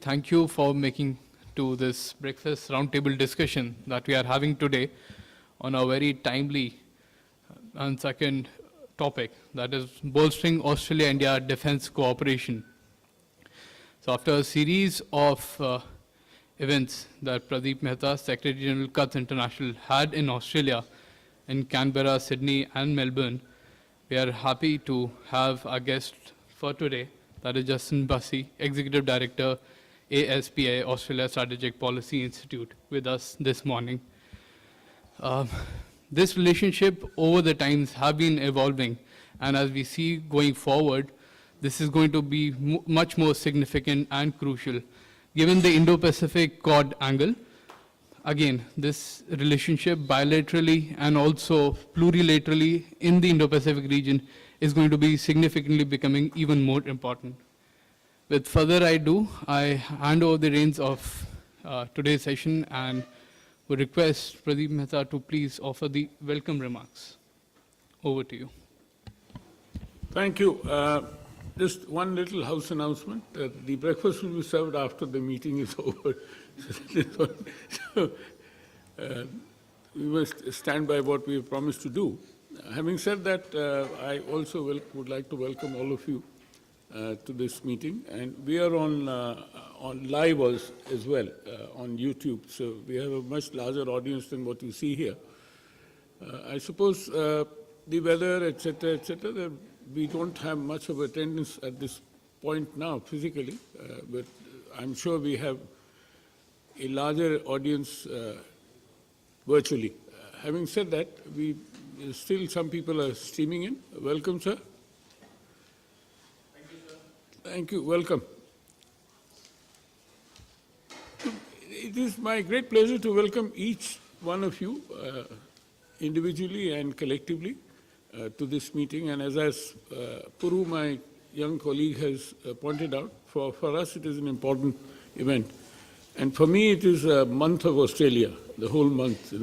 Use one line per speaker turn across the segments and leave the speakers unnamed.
thank you for making to this breakfast roundtable discussion that we are having today on a very timely and second topic, that is bolstering Australia-India defense cooperation. So after a series of events that Pradeep Mehta, Secretary General Cuts International, had in Australia, in Canberra, Sydney, and Melbourne, we are happy to have our guest for today, that is Justin Bussey, Executive Director, ASPI, Australia Strategic Policy Institute, with us this morning. This relationship over the times have been evolving, and as we see going forward, this is going to be much more significant and crucial. Given the Indo-Pacific Quad angle, again, this relationship bilaterally and also plurilaterally in the Indo-Pacific region is going to be significantly becoming even more important. With further ado, I hand over the reins of today's session and would request Pradeep Mehta to please offer the welcome remarks. Over to you.
Thank you. Just one little house announcement. The breakfast will be served after the meeting is over. So, we must stand by what we have promised to do. Having said that, I also would like to welcome all of you to this meeting. And we are on live as well on YouTube. So we have a much larger audience than what you see here. I suppose the weather, etc., we don't have much of attendance at this point now physically, but I'm sure we have a larger audience virtually. Having said that, still some people are streaming in. Welcome, sir.
Thank you, sir.
Thank you. Welcome. It is my great pleasure to welcome each one of you individually and collectively to this meeting. And as Puru, my young colleague, has pointed out, for us it is an important event. And for me, it is a month of Australia, the whole month.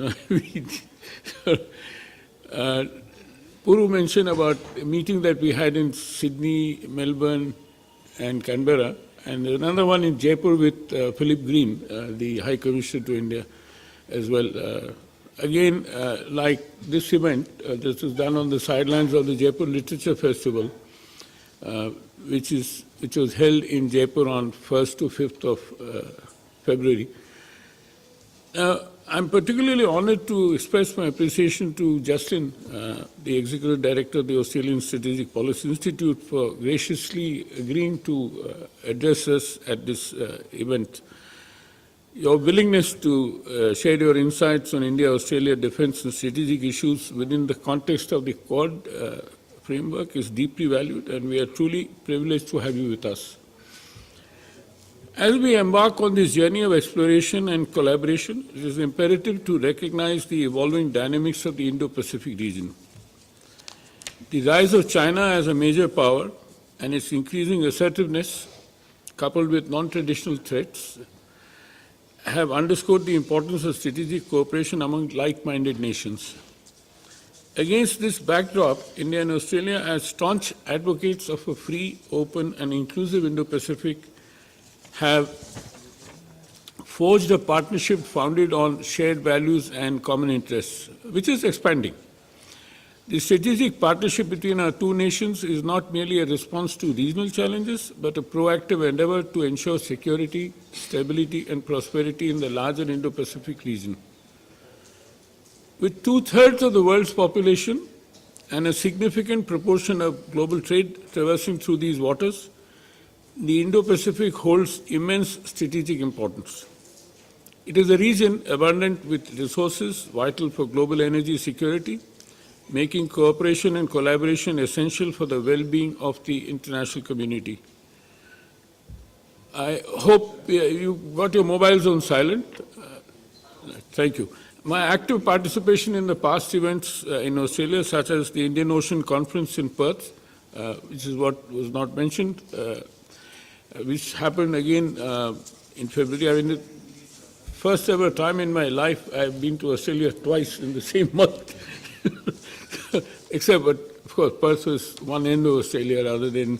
Puru mentioned about a meeting that we had in Sydney, Melbourne, and Canberra, and another one in Jaipur with Philip Green, the High Commissioner to India, as well. Again, like this event, this was done on the sidelines of the Jaipur Literature Festival, which was held in Jaipur on 1st to 5th of February. I'm particularly honored to express my appreciation to Justin, the Executive Director of the Australian Strategic Policy Institute, for graciously agreeing to address us at this event. Your willingness to share your insights on India-Australia defense and strategic issues within the context of the Quad framework is deeply valued, and we are truly privileged to have you with us. As we embark on this journey of exploration and collaboration, it is imperative to recognize the evolving dynamics of the Indo-Pacific region. The rise of China as a major power and its increasing assertiveness, coupled with non-traditional threats, have underscored the importance of strategic cooperation among like-minded nations. Against this backdrop, India and Australia, as staunch advocates of a free, open, and inclusive Indo-Pacific, have forged a partnership founded on shared values and common interests, which is expanding. The strategic partnership between our two nations is not merely a response to regional challenges, but a proactive endeavor to ensure security, stability, and prosperity in the larger Indo-Pacific region. With 2/3 of the world's population and a significant proportion of global trade traversing through these waters, the Indo-Pacific holds immense strategic importance. It is a region abundant with resources vital for global energy security, making cooperation and collaboration essential for the well-being of the international community. I hope you got your mobiles on silent. Thank you. My active participation in the past events in Australia, such as the Indian Ocean Conference in Perth, which is what was not mentioned, which happened again in February. I mean, the first ever time in my life I've been to Australia twice in the same month. Except, but of course, Perth was one end of Australia rather than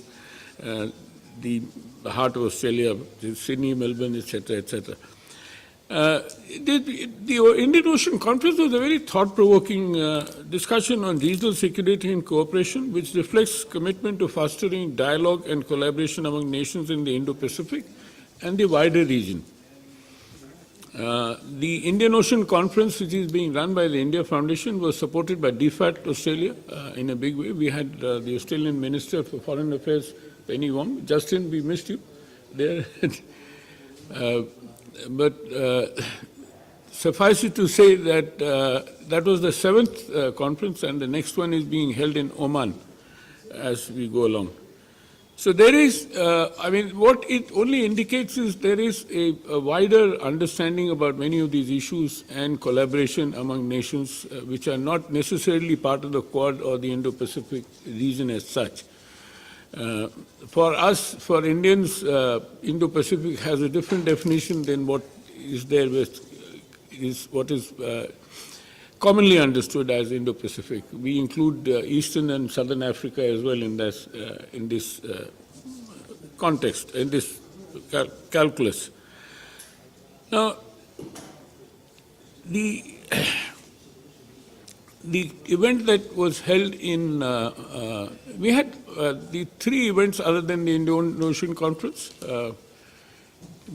the the heart of Australia, Sydney, Melbourne, etc., etc. The Indian Ocean Conference was a very thought-provoking discussion on regional security and cooperation, which reflects commitment to fostering dialogue and collaboration among nations in the Indo-Pacific and the wider region. The Indian Ocean Conference, which is being run by the India Foundation, was supported by DFAT Australia in a big way. We had the Australian Minister for Foreign Affairs, Penny Wong. Justin, we missed you there. But suffice it to say that that was the seventh conference, and the next one is being held in Oman as we go along. So there is, what it only indicates is there is a wider understanding about many of these issues and collaboration among nations which are not necessarily part of the Quad or the Indo-Pacific region as such. For us, for Indians, Indo-Pacific has a different definition than what is there with what is commonly understood as Indo-Pacific. We include Eastern and Southern Africa as well in this context, in this calculus. Now, the event that was held in, we had the three events other than the Indian Ocean Conference.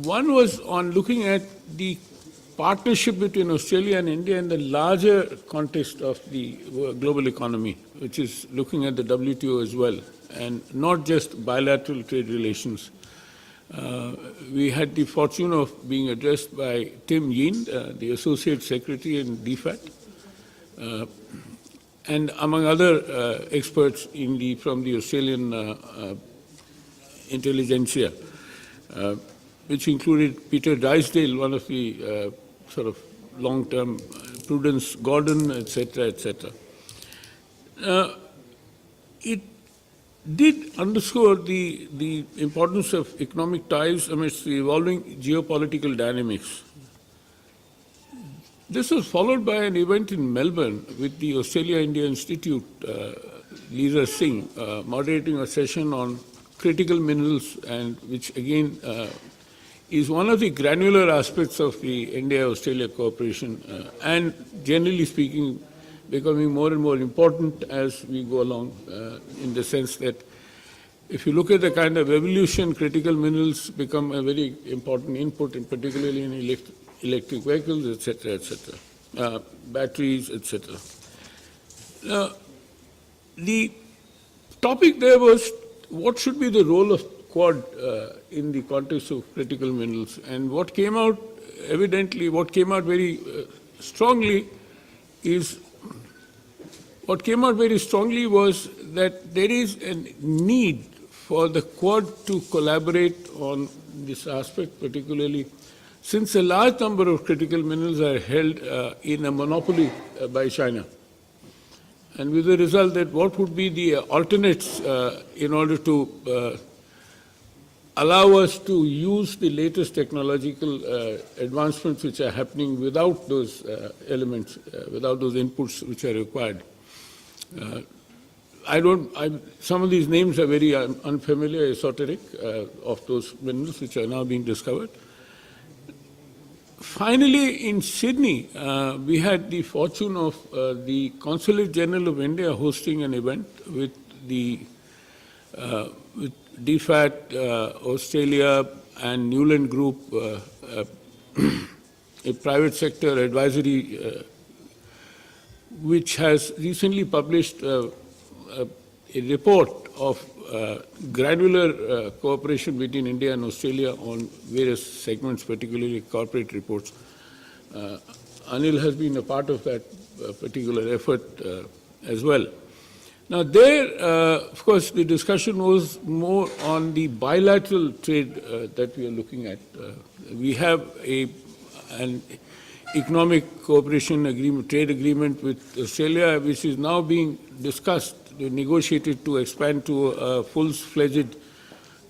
One was on looking at the partnership between Australia and India in the larger context of the global economy, which is looking at the WTO as well, and not just bilateral trade relations. We had the fortune of being addressed by Tim Yin, the Associate Secretary in DFAT, and among other experts from the Australian intelligentsia, which included Peter Drysdale, one of the sort of long-term Prudence Gordon, etc., etc. It did underscore the importance of economic ties amidst the evolving geopolitical dynamics. This was followed by an event in Melbourne with the Australia-India Institute, Lisa Singh, moderating a session on critical minerals, and which again is one of the granular aspects of the India-Australia cooperation, and generally speaking, becoming more and more important as we go along, in the sense that if you look at the kind of evolution, critical minerals become a very important input, and particularly in electric vehicles, etc., etc., batteries, etc. The topic there was what should be the role of Quad in the context of critical minerals, and what came out very strongly was that there is a need for the Quad to collaborate on this aspect, particularly since a large number of critical minerals are held in a monopoly by China. And with the result that what would be the alternates in order to allow us to use the latest technological advancements which are happening without those elements, without those inputs which are required. Some of these names are very unfamiliar, esoteric, of those minerals which are now being discovered. Finally, in Sydney, we had the fortune of the Consulate General of India hosting an event with with DFAT, Australia, and Newland Group, a private sector advisory, which has recently published a report of granular cooperation between India and Australia on various segments, particularly corporate reports. Anil has been a part of that particular effort as well. Now there, of course, the discussion was more on the bilateral trade that we are looking at. We have an economic cooperation agreement, trade agreement with Australia, which is now being discussed, negotiated to expand to a full-fledged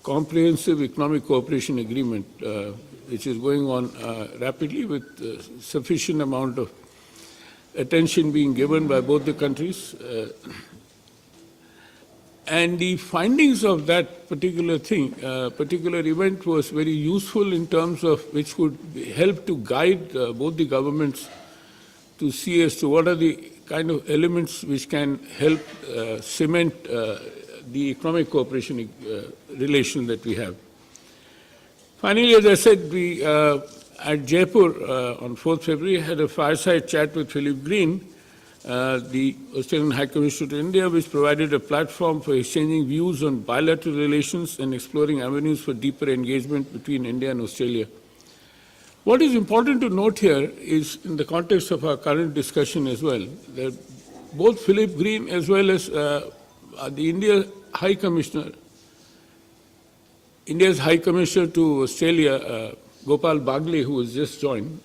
comprehensive economic cooperation agreement, which is going on rapidly with sufficient amount of attention being given by both the countries. And the findings of that particular event was very useful in terms of which could help to guide both the governments to see as to what are the kind of elements which can help cement the economic cooperation relation that we have. Finally, as I said, we at Jaipur on 4th February had a fireside chat with Philip Green, the Australian High Commissioner to India, which provided a platform for exchanging views on bilateral relations and exploring avenues for deeper engagement between India and Australia. What is important to note here is, in the context of our current discussion as well, that both Philip Green as well as the India's High Commissioner to Australia, Gopal Bagle, who has just joined,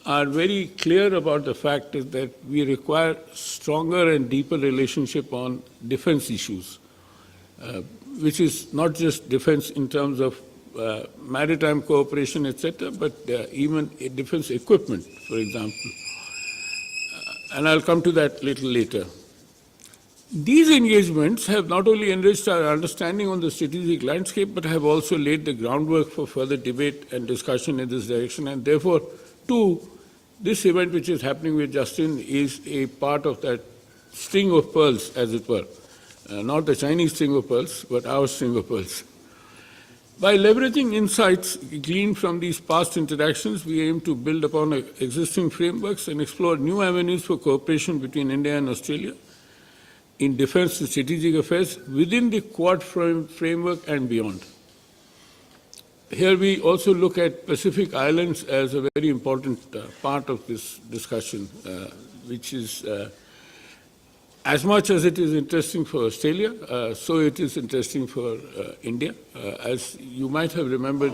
are very clear about the fact that we require stronger and deeper relationship on defense issues, which is not just defense in terms of maritime cooperation, etc., but even defense equipment, for example. And I'll come to that a little later. These engagements have not only enriched our understanding on the strategic landscape, but have also laid the groundwork for further debate and discussion in this direction. And therefore, too, this event which is happening with Justin is a part of that string of pearls, as it were. Not the Chinese string of pearls, but our string of pearls. By leveraging insights gleaned from these past interactions, we aim to build upon existing frameworks and explore new avenues for cooperation between India and Australia in defense and strategic affairs within the Quad framework and beyond. Here we also look at Pacific Islands as a very important part of this discussion, which is as much as it is interesting for Australia, so it is interesting for India. As you might have remembered,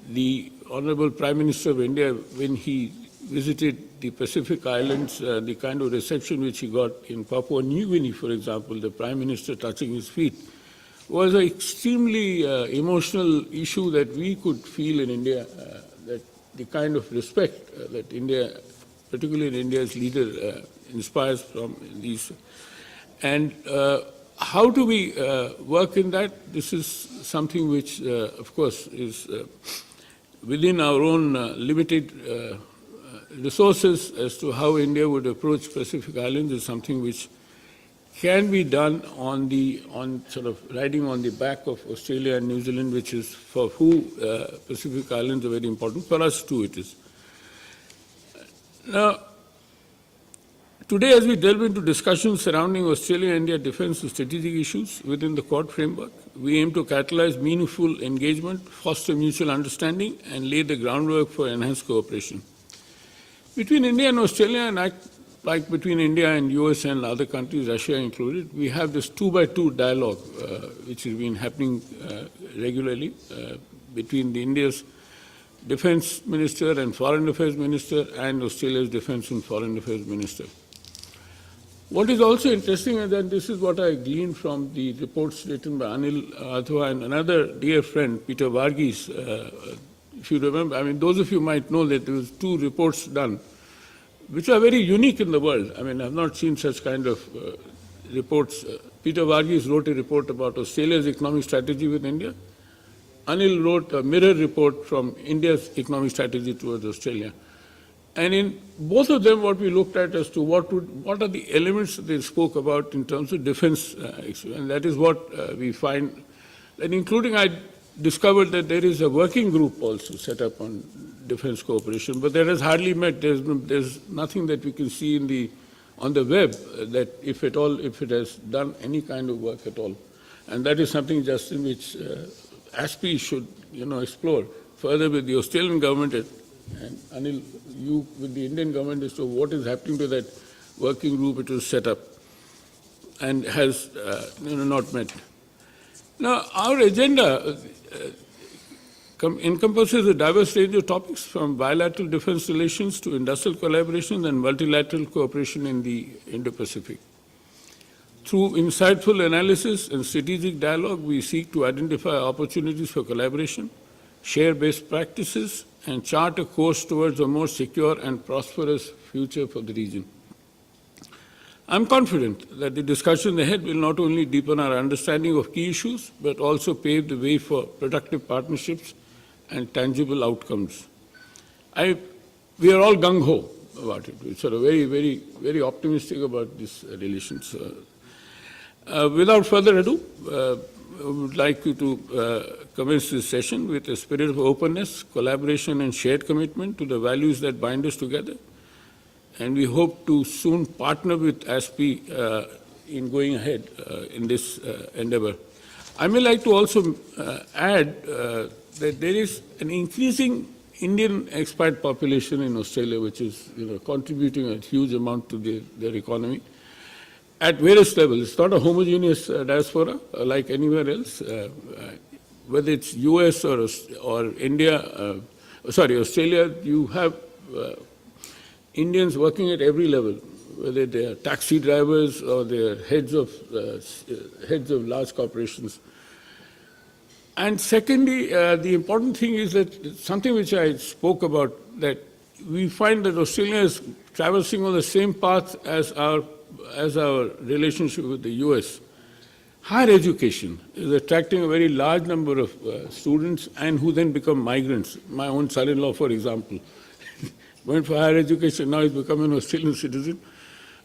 the Honorable Prime Minister of India, when he visited the Pacific Islands, the kind of reception which he got in Papua New Guinea, for example, the Prime Minister touching his feet, was an extremely emotional issue that we could feel in India, that the kind of respect that India, particularly India's leader, inspires from these. And how do we work in that? This is something which, of course, is within our own limited resources as to how India would approach Pacific Islands is something which can be done on sort of riding on the back of Australia and New Zealand, which is for who Pacific Islands are very important. For us too it is. Now, today as we delve into discussions surrounding Australia-India defence and strategic issues within the Quad framework, we aim to catalyse meaningful engagement, foster mutual understanding and lay the groundwork for enhanced cooperation. Between India and Australia, and like between India and US and other countries, Russia included, we have this 2-by-2 dialogue which has been happening regularly between India's Defence Minister and Foreign Affairs Minister and Australia's Defence and Foreign Affairs Minister. What is also interesting is that this is what I gleaned from the reports written by Anil Athwa and another dear friend, Peter Varghese. If you remember, I mean, those of you might know that there was 2 reports done, which are very unique in the world. I mean, I've not seen such kind of reports. Peter Varghese wrote a report about Australia's economic strategy with India. Anil wrote a mirror report from India's economic strategy towards Australia. And in both of them, what we looked at as to what are the elements that they spoke about in terms of defense issue. And that is what we find, and including I discovered that there is a working group also set up on defense cooperation, but that has hardly met. There's nothing that we can see on the web that, if at all, if it has done any kind of work at all. And that is something, Justin, which ASPI should, explore further with the Australian government and Anil, you with the Indian government as to what is happening to that working group it was set up and has not met. Now, our agenda encompasses a diverse range of topics from bilateral defense relations to industrial collaboration and multilateral cooperation in the Indo-Pacific. Through insightful analysis and strategic dialogue, we seek to identify opportunities for collaboration, share best practices, and chart a course towards a more secure and prosperous future for the region. I'm confident that the discussion ahead will not only deepen our understanding of key issues, but also pave the way for productive partnerships and tangible outcomes. We are all gung-ho about it. We're sort of very, very, very optimistic about these relations. Without further ado, I would like you to commence this session with a spirit of openness, collaboration, and shared commitment to the values that bind us together. And we hope to soon partner with ASPI in going ahead in this endeavor. I may like to also add that there is an increasing Indian expat population in Australia, which is contributing a huge amount to their economy at various levels. It's not a homogeneous diaspora like anywhere else. Whether it's US or India, Australia, you have Indians working at every level, whether they are taxi drivers or they are heads of large corporations. And secondly, the important thing is that something which I spoke about, that we find that Australia is traversing on the same path as our relationship with the US. Higher education is attracting a very large number of students and who then become migrants. My own son-in-law, for example, went for higher education, now he's become an Australian citizen,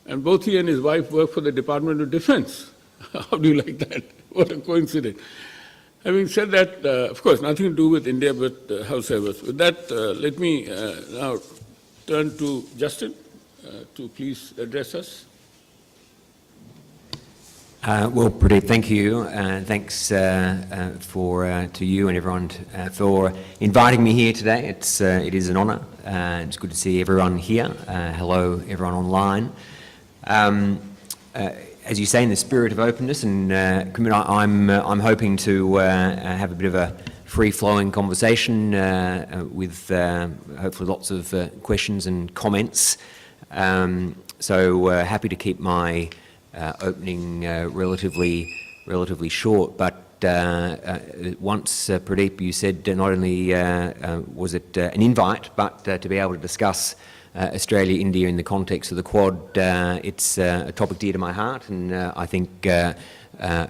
and both he and his wife work for the Department of Defense. How do you like that? What a coincidence. Having said that, of course, nothing to do with India, but howsoever. With that, let me now turn to Justin to please address us.
Well, Pradeep, thank you. Thanks to you and everyone for inviting me here today. It is an honour. It's good to see everyone here. Hello, everyone online. As you say, in the spirit of openness and commitment, I'm hoping to have a bit of a free-flowing conversation with hopefully lots of questions and comments. So happy to keep my opening relatively short, but once, Pradeep, you said not only was it an invite, but to be able to discuss Australia, India in the context of the Quad, it's a topic dear to my heart, and I think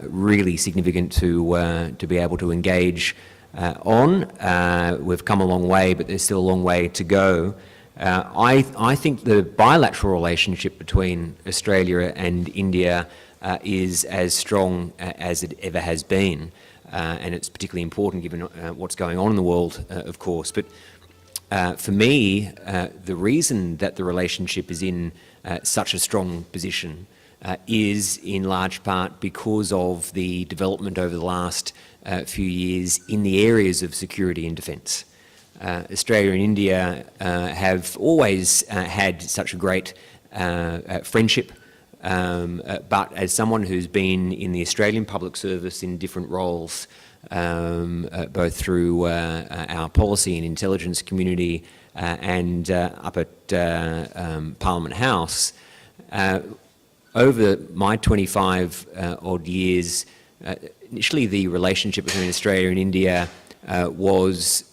really significant to be able to engage on. We've come a long way, but there's still a long way to go. I think the bilateral relationship between Australia and India is as strong as it ever has been, and it's particularly important given what's going on in the world, of course. But for me, the reason that the relationship is in such a strong position is in large part because of the development over the last few years in the areas of security and defence. Australia and India have always had such a great friendship, but as someone who's been in the Australian public service in different roles, both through our policy and intelligence community and up at Parliament House, over my 25 odd years, initially the relationship between Australia and India was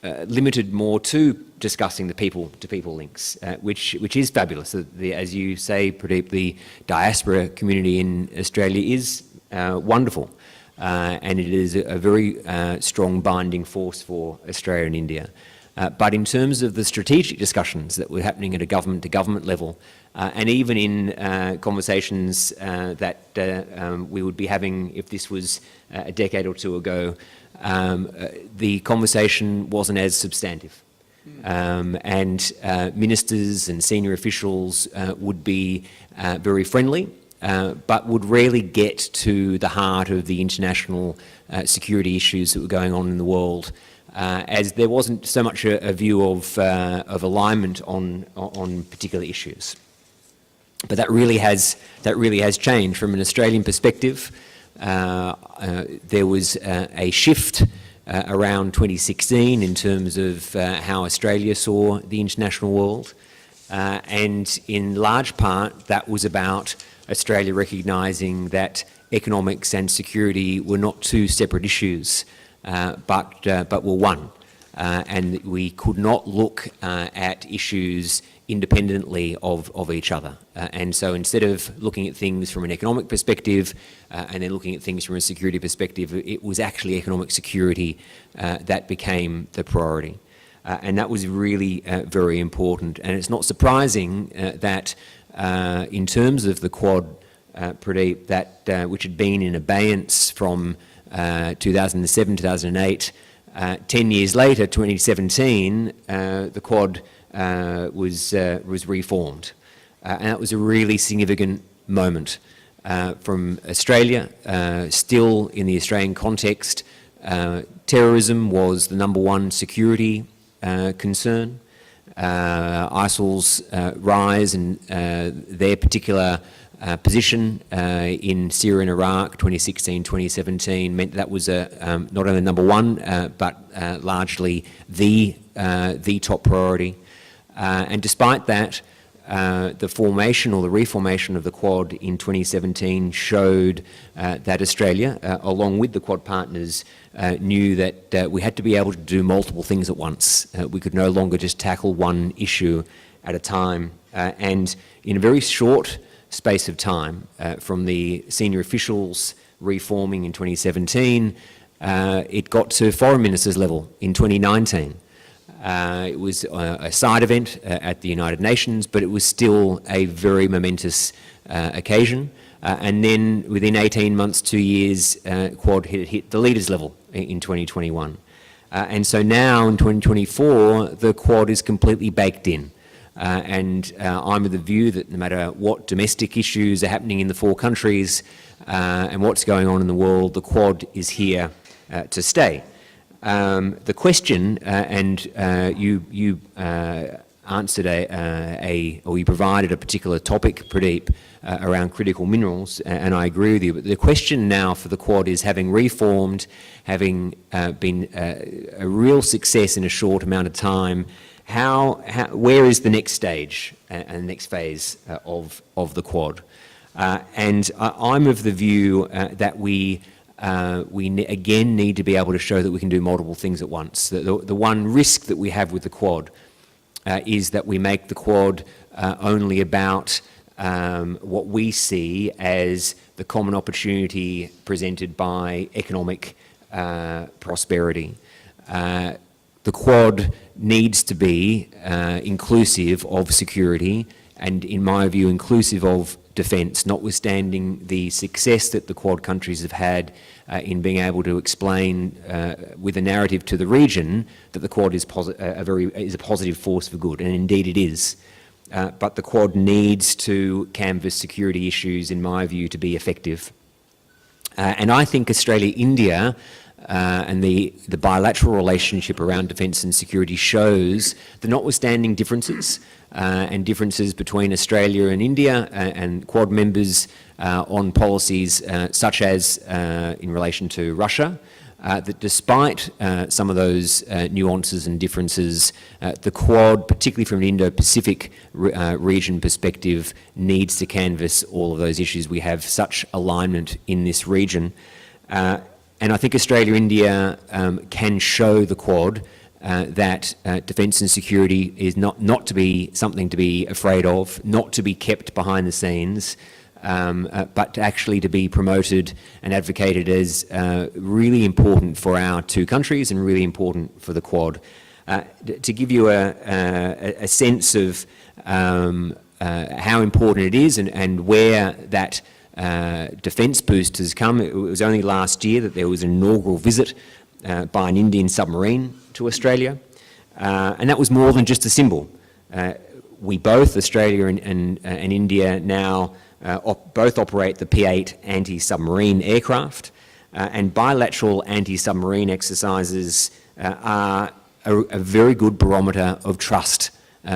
limited more to discussing the people-to-people links, which is fabulous. As you say, Pradeep, the diaspora community in Australia is wonderful, and it is a very strong binding force for Australia and India. But in terms of the strategic discussions that were happening at a government-to-government level, and even in conversations that we would be having if this was a decade or two ago, the conversation wasn't as substantive. And ministers and senior officials would be very friendly, but would rarely get to the heart of the international security issues that were going on in the world, as there wasn't so much a view of alignment on particular issues. But that really has changed from an Australian perspective. There was a shift around 2016 in terms of how Australia saw the international world, and in large part that was about Australia recognising that economics and security were not two separate issues, but were one. and we could not look at issues independently of each other. And so instead of looking at things from an economic perspective and then looking at things from a security perspective, it was actually economic security that became the priority. And that was really very important. And it's not surprising that in terms of the Quad, Pradeep, that which had been in abeyance from 2007, 2008, 10 years later, 2017, the Quad was reformed. And that was a really significant moment from Australia. Still in the Australian context, terrorism was the #1 security concern. ISIL's rise and their particular position in Syria and Iraq 2016, 2017 meant that was not only #1 but largely the top priority. And despite that, the formation or the reformation of the Quad in 2017 showed that Australia, along with the Quad partners, knew that we had to be able to do multiple things at once. We could no longer just tackle one issue at a time. And in a very short space of time, from the senior officials reforming in 2017, it got to foreign ministers level in 2019. It was a side event at the United Nations, but it was still a very momentous occasion. And then within 18 months, 2 years, Quad hit the leaders level in 2021. And so now in 2024, the Quad is completely baked in. And I'm of the view that no matter what domestic issues are happening in the 4 countries and what's going on in the world, the Quad is here to stay. The question, and you answered or you provided a particular topic, Pradeep, around critical minerals, and I agree with you, but the question now for the Quad is, having reformed, having been a real success in a short amount of time, where is the next stage and next phase of the Quad? And I'm of the view that we again need to be able to show that we can do multiple things at once. The one risk that we have with the Quad is that we make the Quad only about what we see as the common opportunity presented by economic prosperity. The Quad needs to be inclusive of security and, in my view, inclusive of defence, notwithstanding the success that the Quad countries have had in being able to explain with a narrative to the region that the Quad is a positive force for good, and indeed it is. But the Quad needs to canvass security issues, in my view, to be effective. And I think Australia-India and the bilateral relationship around defence and security shows that, notwithstanding differences and differences between Australia and India and Quad members on policies such as in relation to Russia, that despite some of those nuances and differences, the Quad, particularly from an Indo-Pacific region perspective, needs to canvass all of those issues. We have such alignment in this region. And I think Australia-India can show the Quad that defence and security is not to be something to be afraid of, not to be kept behind the scenes, but actually to be promoted and advocated as really important for our 2 countries and really important for the Quad. To give you a sense of how important it is and where that defence boost has come, it was only last year that there was an inaugural visit by an Indian submarine to Australia, and that was more than just a symbol. We both, Australia and India, now both operate the P-8 anti-submarine aircraft, and bilateral anti-submarine exercises are a very good barometer of trust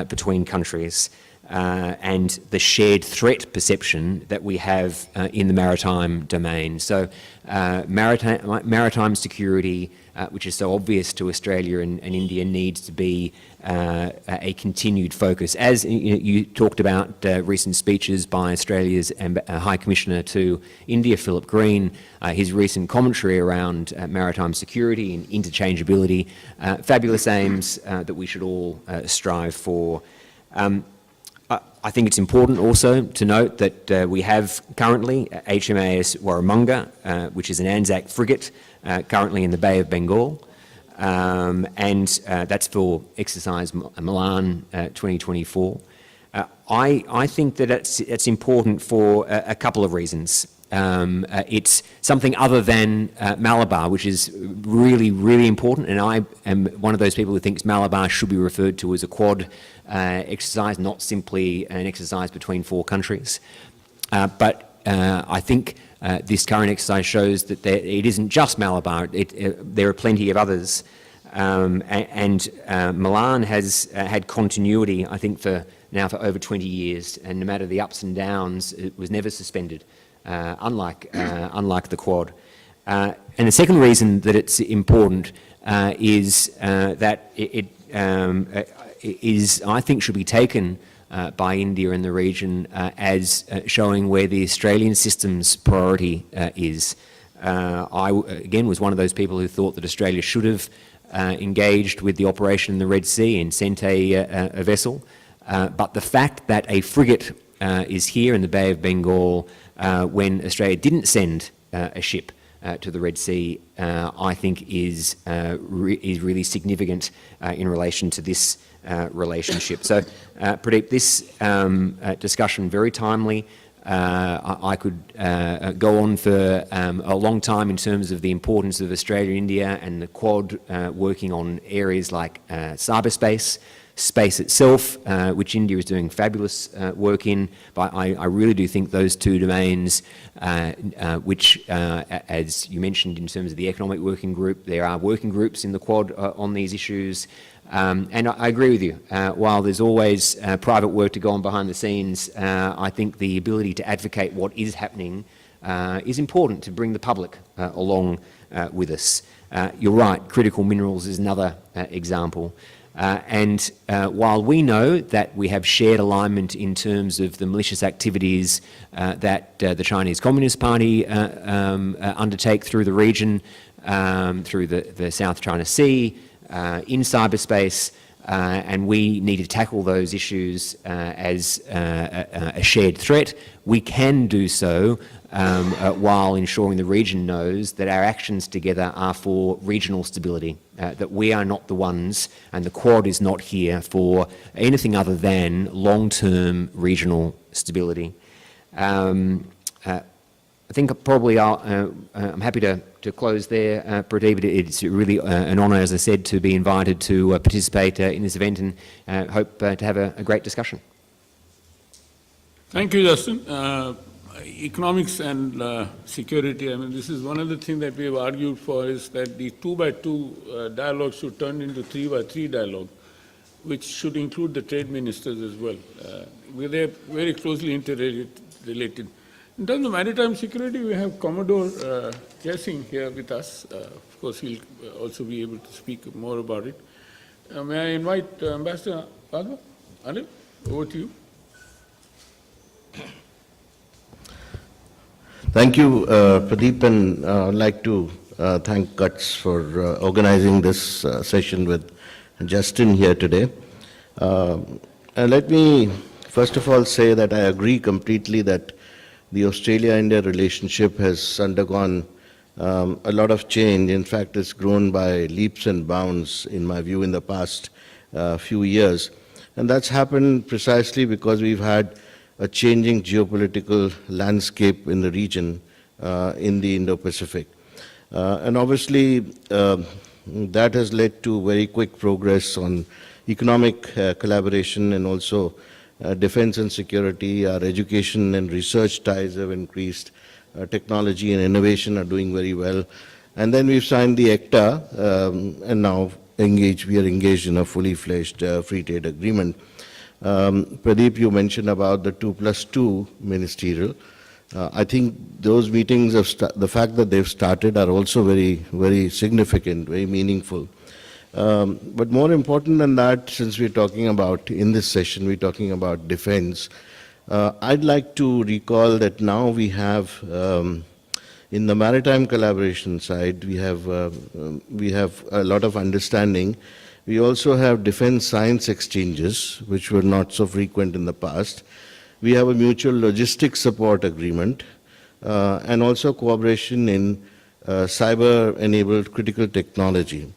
between countries. and the shared threat perception that we have in the maritime domain. So maritime security, which is so obvious to Australia and India, needs to be a continued focus. As you talked about recent speeches by Australia's High Commissioner to India, Philip Green, his recent commentary around maritime security and interchangeability, fabulous aims that we should all strive for. I think it's important also to note that we have currently HMAS Warramunga, which is an Anzac frigate, currently in the Bay of Bengal, and that's for exercise Milan 2024. I think that it's important for a couple of reasons. It's something other than Malabar, which is really, really important, and I am one of those people who thinks Malabar should be referred to as a quad exercise, not simply an exercise between 4 countries. But I think this current exercise shows that it isn't just Malabar, there are plenty of others. And Milan has had continuity, I think, for over 20 years, and no matter the ups and downs, it was never suspended. Unlike the Quad. And the second reason that it's important is that it I think, should be taken by India and the region as showing where the Australian system's priority is. I, again, was one of those people who thought that Australia should have engaged with the operation in the Red Sea and sent a vessel. But the fact that a frigate is here in the Bay of Bengal when Australia didn't send a ship to the Red Sea, I think is really significant in relation to this relationship. So, Pradeep, this discussion very timely. I could go on for a long time in terms of the importance of Australia and India and the Quad working on areas like cyberspace, space itself, which India is doing fabulous work in, but I really do think those two domains, which, as you mentioned in terms of the economic working group, there are working groups in the Quad on these issues, and I agree with you. While there's always private work to go on behind the scenes, I think the ability to advocate what is happening is important to bring the public along with us. You're right, critical minerals is another example. And while we know that we have shared alignment in terms of the malicious activities that the Chinese Communist Party undertake through the region, through the South China Sea, in cyberspace, and we need to tackle those issues as a shared threat, we can do so while ensuring the region knows that our actions together are for regional stability, that we are not the ones, and the Quad is not here for anything other than long-term regional stability. I think probably I'm happy to close there, Pradeep. It's really an honour, as I said, to be invited to participate in this event, and hope to have a great discussion.
Thank you, Justin. Economics and security, I mean, this is one of the things that we have argued for, is that the 2x2 dialogue should turn into 3x3 dialogue, which should include the trade ministers as well. They're very closely interrelated. In terms of maritime security, we have Commodore Jasing here with us. Of course, he'll also be able to speak more about it. May I invite Ambassador Adwa? Anil, over to you.
Thank you, Pradeep, and I'd like to thank GUTS for organizing this session with Justin here today. Let me first of all say that I agree completely that the Australia-India relationship has undergone a lot of change. In fact, it's grown by leaps and bounds, in my view, in the past few years. And that's happened precisely because we've had a changing geopolitical landscape in the region, in the Indo-Pacific. And obviously, that has led to very quick progress on economic collaboration and also defense and security. Our education and research ties have increased. Technology and innovation are doing very well. And then we've signed the ECTA, and now we are engaged in a fully fledged free trade agreement. Pradeep, you mentioned about the 2+2 ministerial. I think those meetings, the fact that they've started are also very, very significant, very meaningful. But more important than that, since we're talking about, in this session, we're talking about defense, I'd like to recall that now we have, in the maritime collaboration side, we have a lot of understanding. We also have defense science exchanges, which were not so frequent in the past. We have a mutual logistics support agreement, and also cooperation in cyber-enabled critical technology.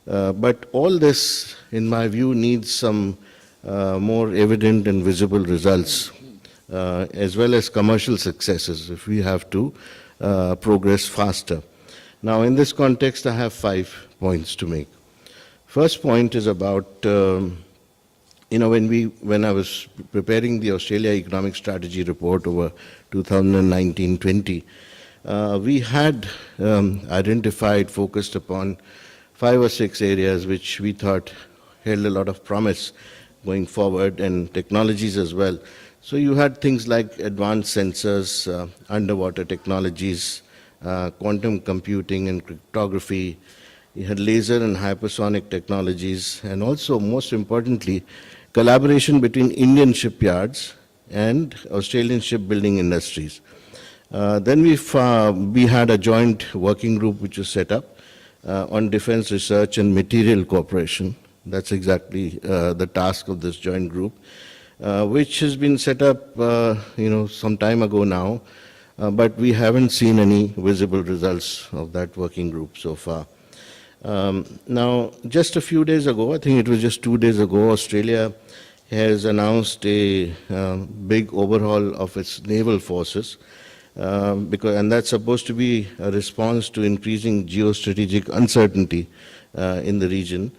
But all this, in my view, needs some more evident and visible results, as well as commercial successes if we have to progress faster. Now, in this context, I have 5 points to make. First point is about, when I was preparing the Australia Economic Strategy report over 2019-20, we had identified, focused upon 5 or 6 areas which we thought held a lot of promise going forward, and technologies as well. So you had things like advanced sensors, underwater technologies, quantum computing and cryptography. You had laser and hypersonic technologies, and also, most importantly, collaboration between Indian shipyards and Australian shipbuilding industries. Then we had a joint working group which was set up on defense research and material cooperation. That's exactly the task of this joint group, which has been set up some time ago now, but we haven't seen any visible results of that working group so far. Now, just a few days ago, I think it was just 2 days ago, Australia has announced a big overhaul of its naval forces, and that's supposed to be a response to increasing geostrategic uncertainty in the region.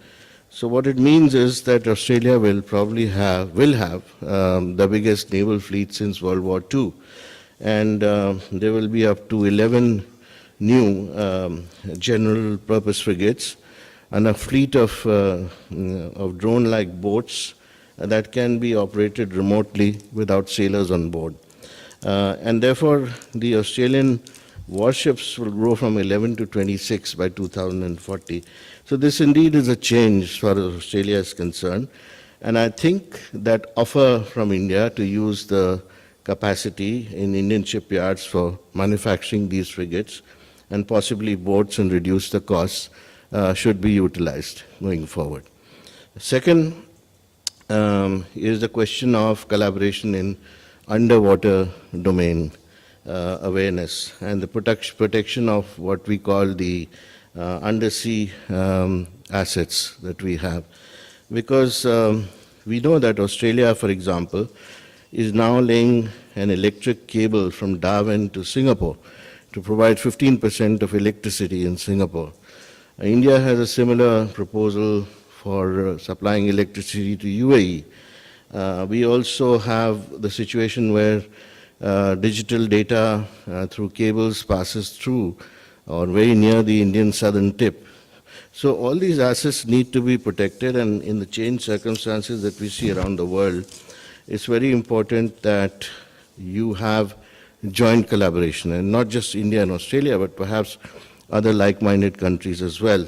So what it means is that Australia will have the biggest naval fleet since World War II, and there will be up to 11 new general purpose frigates and a fleet of drone-like boats that can be operated remotely without sailors on board. And therefore, the Australian warships will grow from 11 to 26 by 2040. So this indeed is a change as far as Australia is concerned. And I think that offer from India to use the capacity in Indian shipyards for manufacturing these frigates and possibly boats and reduce the costs should be utilized going forward. Second is the question of collaboration in underwater domain awareness and the protection of what we call the undersea assets that we have. Because we know that Australia, for example, is now laying an electric cable from Darwin to Singapore to provide 15% of electricity in Singapore. India has a similar proposal for supplying electricity to UAE. We also have the situation where digital data through cables passes through or very near the Indian southern tip. So all these assets need to be protected, and in the changed circumstances that we see around the world, it's very important that you have joint collaboration, and not just India and Australia, but perhaps other like-minded countries as well.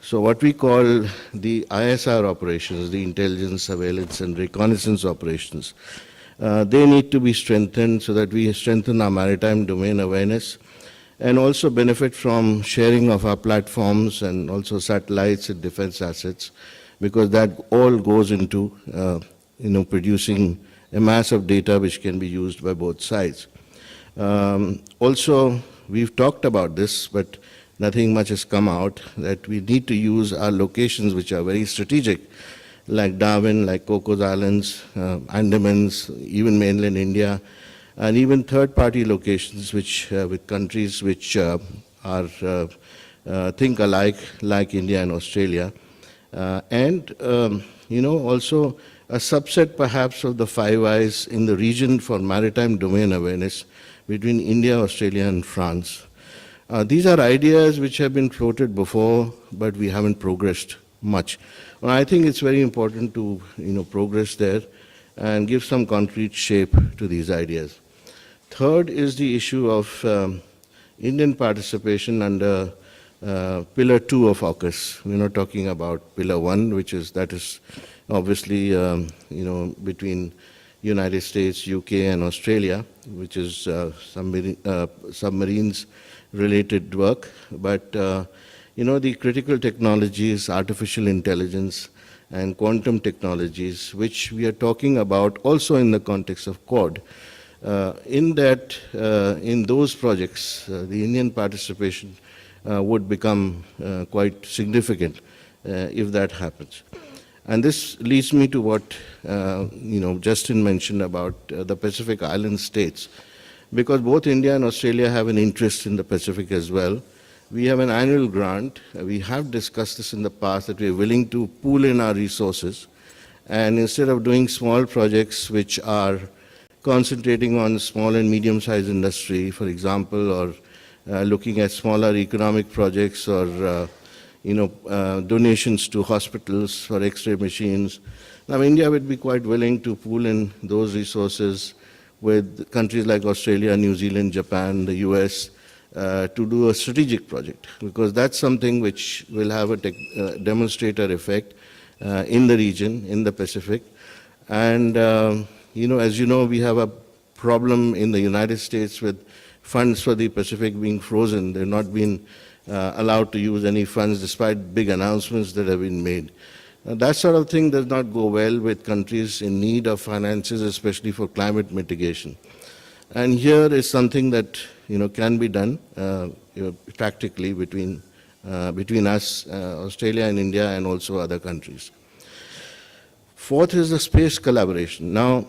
So what we call the ISR operations, the intelligence, surveillance, and reconnaissance operations, they need to be strengthened so that we strengthen our maritime domain awareness and also benefit from sharing of our platforms and also satellites and defense assets, because that all goes into producing a mass of data which can be used by both sides. Also, we've talked about this, but nothing much has come out, that we need to use our locations which are very strategic, like Darwin, like Cocos Islands, Andamans, even mainland India, and even third-party locations which, with countries which are think alike, like India and Australia. Also a subset perhaps of the Five Eyes in the region for maritime domain awareness between India, Australia, and France. These are ideas which have been floated before, but we haven't progressed much. Well, I think it's very important to progress there, and give some concrete shape to these ideas. Third is the issue of Indian participation under Pillar 2 of AUKUS. We're not talking about Pillar 1, that is obviously between United States, UK, and Australia, which is submarines-related work. But the critical technologies, artificial intelligence, and quantum technologies, which we are talking about also in the context of Quad. In those projects, the Indian participation would become quite significant if that happens. And this leads me to what Justin mentioned about the Pacific Island states, because both India and Australia have an interest in the Pacific as well. We have an annual grant. We have discussed this in the past, that we are willing to pool in our resources, and instead of doing small projects which are concentrating on small and medium-sized industry, for example, or looking at smaller economic projects, or donations to hospitals for X-ray machines. Now, India would be quite willing to pool in those resources with countries like Australia, New Zealand, Japan, the US, to do a strategic project, because that's something which will have a demonstrator effect in the region, in the Pacific. And, as you know, we have a problem in the United States with funds for the Pacific being frozen. They've not been allowed to use any funds despite big announcements that have been made. That sort of thing does not go well with countries in need of finances, especially for climate mitigation. And here is something that can be done practically between us, Australia and India, and also other countries. Fourth is the space collaboration. Now,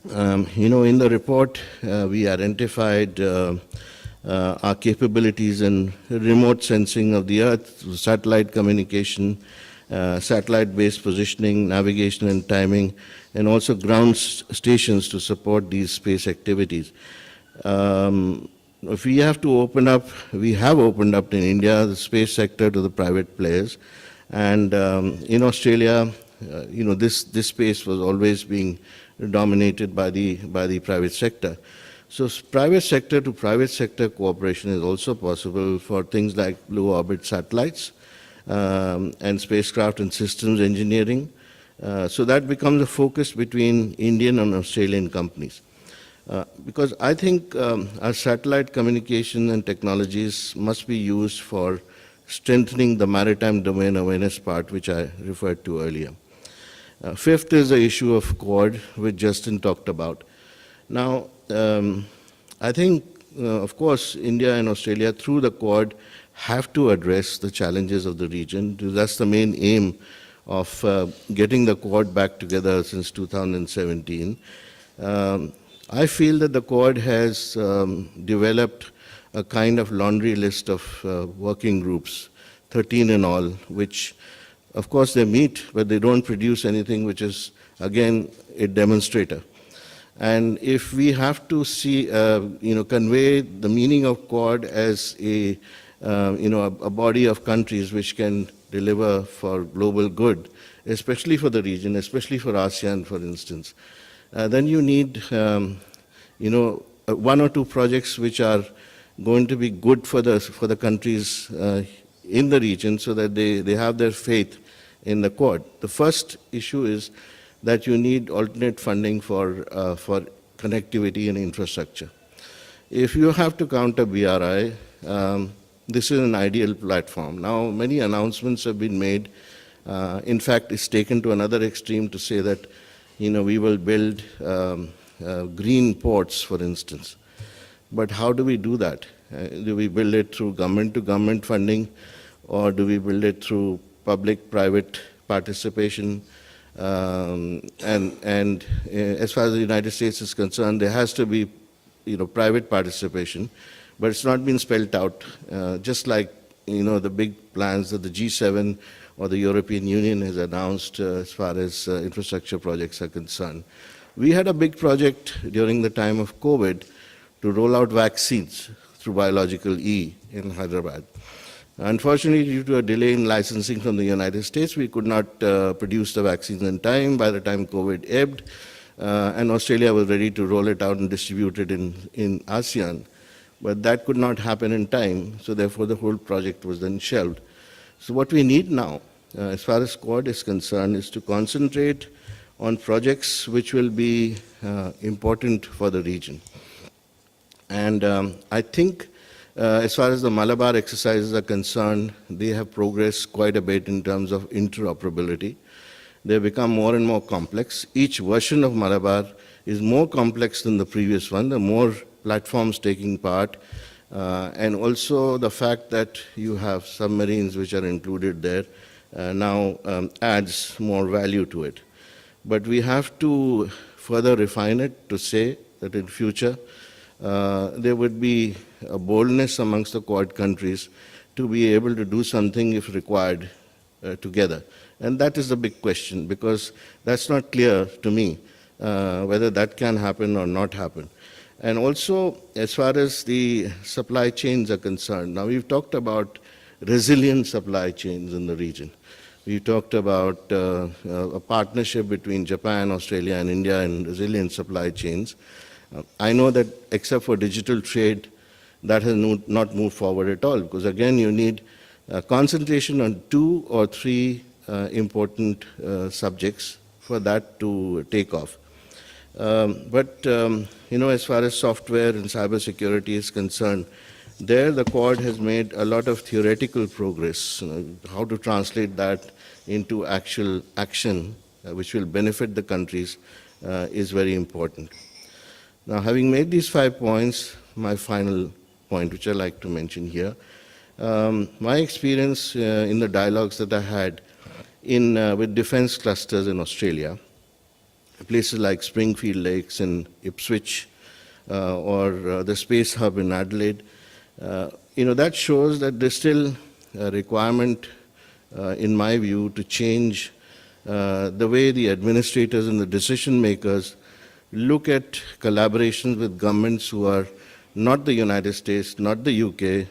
in the report, we identified our capabilities in remote sensing of the Earth, satellite communication, satellite-based positioning, navigation and timing, and also ground stations to support these space activities. If we have to open up, we have opened up in India the space sector to the private players, and in Australia, this space was always being dominated by the private sector. So private sector to private sector cooperation is also possible for things like blue orbit satellites and spacecraft and systems engineering. So that becomes a focus between Indian and Australian companies. Because I think our satellite communication and technologies must be used for strengthening the maritime domain awareness part, which I referred to earlier. Fifth is the issue of Quad, which Justin talked about. Now, I think, of course, India and Australia, through the Quad, have to address the challenges of the region. That's the main aim of getting the Quad back together since 2017. I feel that the Quad has developed a kind of laundry list of working groups, 13 in all, which, of course, they meet, but they don't produce anything which is, again, a demonstrator. And if we have to see, convey the meaning of Quad as a body of countries which can deliver for global good, especially for the region, especially for ASEAN, for instance, then you need, one or two projects which are going to be good for the countries in the region, so that they have their faith in the Quad. The first issue is that you need alternate funding for connectivity and infrastructure. If you have to counter BRI, this is an ideal platform. Now, many announcements have been made. In fact, it's taken to another extreme to say that, we will build green ports, for instance. But how do we do that? Do we build it through government-to-government funding, or do we build it through public-private participation? And as far as the United States is concerned, there has to be, private participation, but it's not been spelled out. Just like, the big plans that the G7 or the European Union has announced as far as infrastructure projects are concerned. We had a big project during the time of COVID to roll out vaccines through Biological E in Hyderabad. Unfortunately, due to a delay in licensing from the United States, we could not produce the vaccines in time. By the time COVID ebbed, and Australia was ready to roll it out and distribute it in ASEAN. But that could not happen in time, so therefore the whole project was then shelved. So what we need now, as far as Quad is concerned, is to concentrate on projects which will be important for the region. And I think as far as the Malabar exercises are concerned, they have progressed quite a bit in terms of interoperability. They have become more and more complex. Each version of Malabar is more complex than the previous one. The more platforms taking part, and also the fact that you have submarines which are included there now adds more value to it. But we have to further refine it to say that in future there would be a boldness amongst the Quad countries to be able to do something if required together. And that is the big question, because that's not clear to me whether that can happen or not happen. And also, as far as the supply chains are concerned, now we've talked about resilient supply chains in the region. We talked about a partnership between Japan, Australia, and India in resilient supply chains. I know that except for digital trade, that has not moved forward at all, because again, you need concentration on 2 or 3 important subjects for that to take off. As far as software and cybersecurity is concerned, there the Quad has made a lot of theoretical progress. How to translate that into actual action, which will benefit the countries, is very important. Now, having made these 5 points, my final point, which I like to mention here, my experience in the dialogues that I had with defense clusters in Australia, places like Springfield Lakes and Ipswich, or the Space Hub in Adelaide, that shows that there's still a requirement, in my view, to change the way the administrators and the decision makers look at collaborations with governments who are not the United States, not the UK,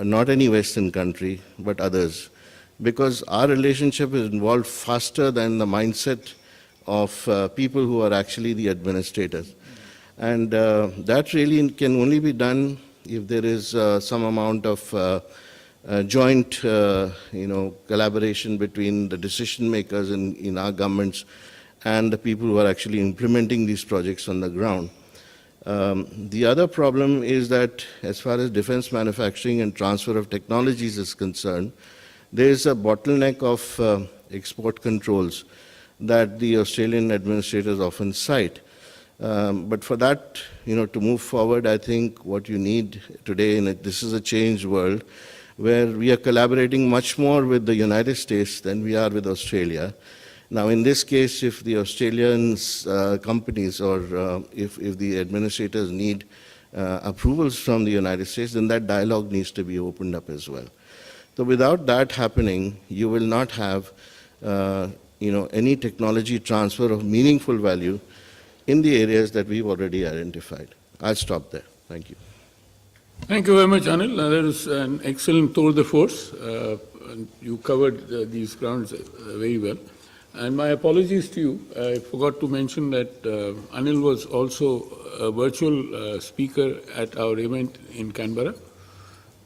not any Western country, but others. Because our relationship is involved faster than the mindset of people who are actually the administrators. And that really can only be done if there is some amount of joint collaboration between the decision makers in our governments and the people who are actually implementing these projects on the ground. The other problem is that as far as defense manufacturing and transfer of technologies is concerned, there is a bottleneck of export controls that the Australian administrators often cite. But for that, to move forward, I think what you need today, and this is a changed world, where we are collaborating much more with the United States than we are with Australia. Now, in this case, if the Australian companies or if the administrators need approvals from the United States, then that dialogue needs to be opened up as well. So without that happening, you will not have any technology transfer of meaningful value in the areas that we've already identified. I'll stop there. Thank you.
Thank you very much, Anil. That is an excellent tour de force. You covered these grounds very well. And my apologies to you. I forgot to mention that Anil was also a virtual speaker at our event in Canberra.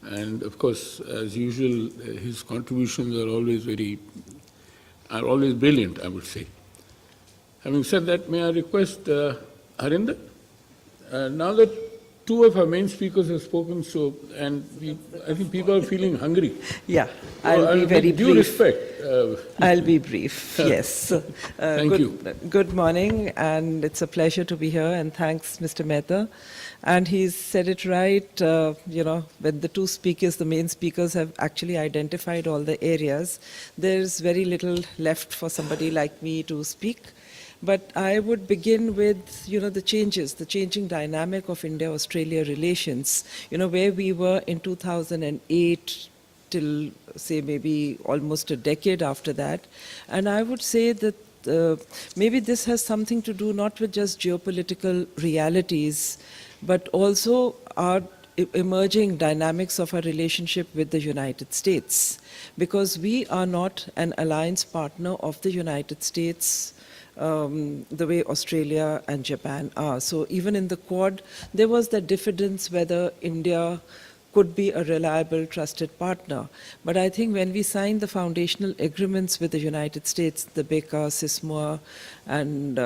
And of course, as usual, his contributions are always brilliant, I would say. Having said that, may I request Harinder? Now that 2 of our main speakers have spoken, I think people are feeling hungry.
Yeah, I'll be very brief.
Due respect.
I'll be brief, yes.
Thank you.
Good morning, and it's a pleasure to be here, and thanks, Mr. Mehta. And he's said it right, when the 2 speakers, the main speakers, have actually identified all the areas, there's very little left for somebody like me to speak. But I would begin with, the changing dynamic of India-Australia relations, where we were in 2008 till, say, maybe almost a decade after that. And I would say that maybe this has something to do not with just geopolitical realities, but also our emerging dynamics of our relationship with the United States, because we are not an alliance partner of the United States the way Australia and Japan are. So even in the Quad, there was the diffidence whether India could be a reliable, trusted partner. But I think when we signed the foundational agreements with the United States, the BECA, SISMOA, and,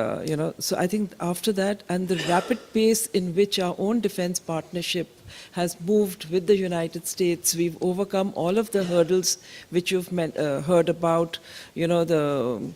so I think after that, and the rapid pace in which our own defense partnership has moved with the United States, we've overcome all of the hurdles which you've heard about, the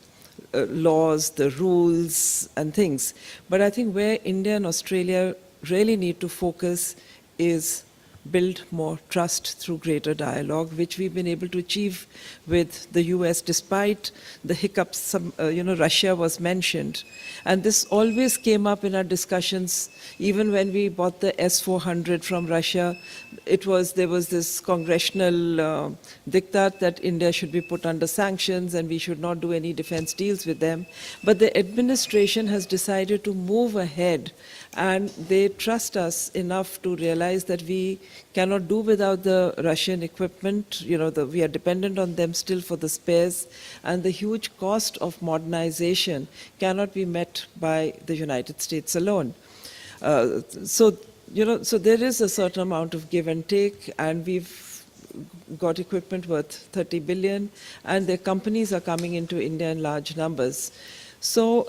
laws, the rules, and things. But I think where India and Australia really need to focus is build more trust through greater dialogue, which we've been able to achieve with the US, despite the hiccups. Russia was mentioned. And this always came up in our discussions, even when we bought the S-400 from Russia. There was this congressional diktat that India should be put under sanctions and we should not do any defense deals with them. But the administration has decided to move ahead, and they trust us enough to realize that we cannot do without the Russian equipment. We are dependent on them still for the spares, and the huge cost of modernization cannot be met by the United States alone. So there is a certain amount of give and take, and we've got equipment worth 30 billion, and their companies are coming into India in large numbers. So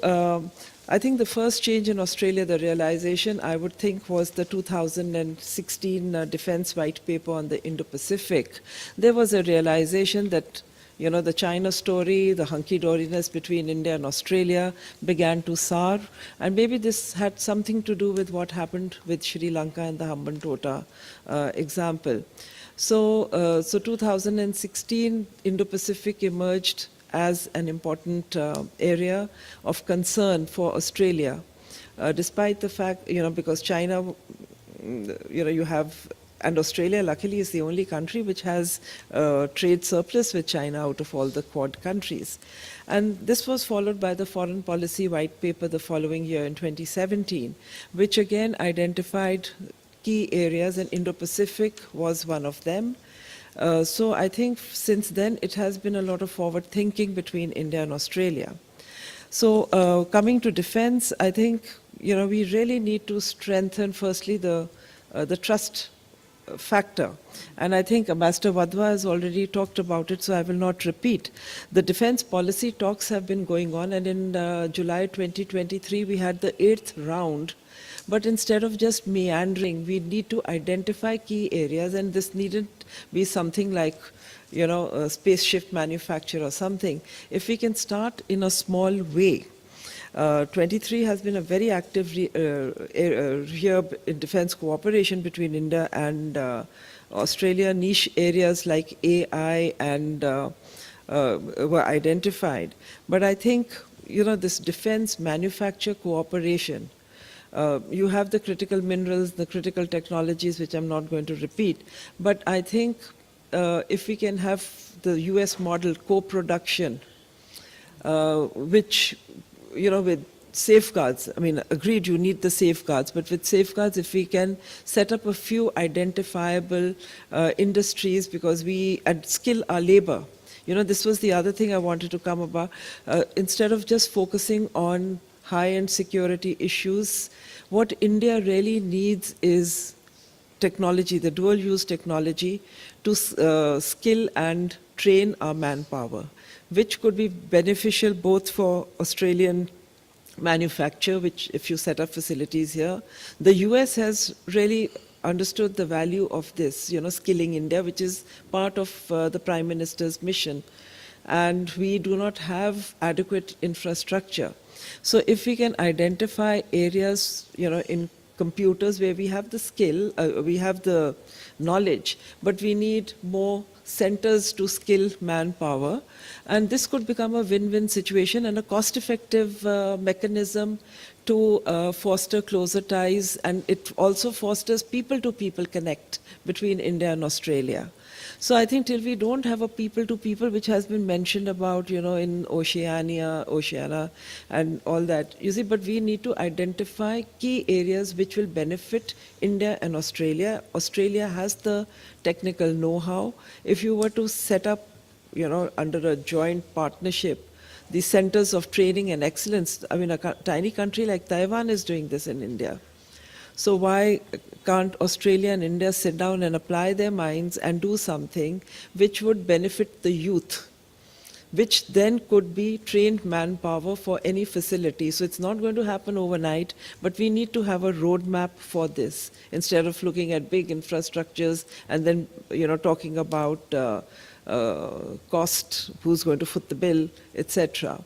I think the first change in Australia, the realization, I would think, was the 2016 Defense White Paper on the Indo-Pacific. There was a realization that the China story, the hunky-doriness between India and Australia began to sour, and maybe this had something to do with what happened with Sri Lanka and the Hambantota example. So 2016, Indo-Pacific emerged as an important area of concern for Australia, despite the fact, because China, you have, and Australia luckily is the only country which has trade surplus with China out of all the Quad countries. And this was followed by the Foreign Policy White Paper the following year in 2017, which again identified key areas, and Indo-Pacific was one of them. So I think since then it has been a lot of forward thinking between India and Australia. So coming to defense, I think we really need to strengthen firstly the trust factor. And I think Ambassador Wadhwa has already talked about it, so I will not repeat. The defense policy talks have been going on, and in July 2023 we had the 8th round. But instead of just meandering, we need to identify key areas, and this needn't be something like, a spaceship manufacture or something. If we can start in a small way. 23 has been a very active year in defense cooperation between India and Australia. Niche areas like AI and were identified. But I think, this defense manufacture cooperation, you have the critical minerals, the critical technologies, which I'm not going to repeat. But I think if we can have the US model co-production, which, with safeguards, agreed you need the safeguards, but with safeguards, if we can set up a few identifiable industries, because and skill our labor. This was the other thing I wanted to come about. Instead of just focusing on high-end security issues, what India really needs is technology, the dual-use technology, to skill and train our manpower, which could be beneficial both for Australian manufacture, which if you set up facilities here. The US has really understood the value of this, skilling India, which is part of the Prime Minister's mission. And we do not have adequate infrastructure. So if we can identify areas, in computers where we have the skill, we have the knowledge, but we need more centers to skill manpower, and this could become a win-win situation and a cost-effective mechanism to foster closer ties, and it also fosters people-to-people connect between India and Australia. So I think till we don't have a people-to-people, which has been mentioned about, in Oceania, and all that, you see, but we need to identify key areas which will benefit India and Australia. Australia has the technical know-how. If you were to set up, under a joint partnership, the centers of training and excellence, I mean, a tiny country like Taiwan is doing this in India. So why can't Australia and India sit down and apply their minds and do something which would benefit the youth, which then could be trained manpower for any facility? So it's not going to happen overnight, but we need to have a roadmap for this instead of looking at big infrastructures and then, talking about cost, who's going to foot the bill, etc.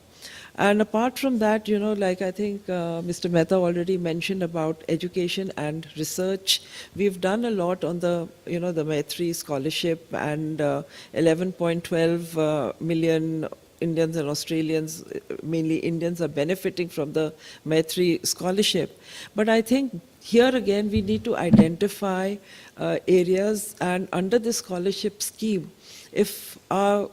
And apart from that, like I think Mr. Mehta already mentioned about education and research, we've done a lot on the, the Maitri scholarship, and 11.12 million Indians and Australians, mainly Indians, are benefiting from the Maitri scholarship. But I think here again, we need to identify areas, and under the scholarship scheme, if our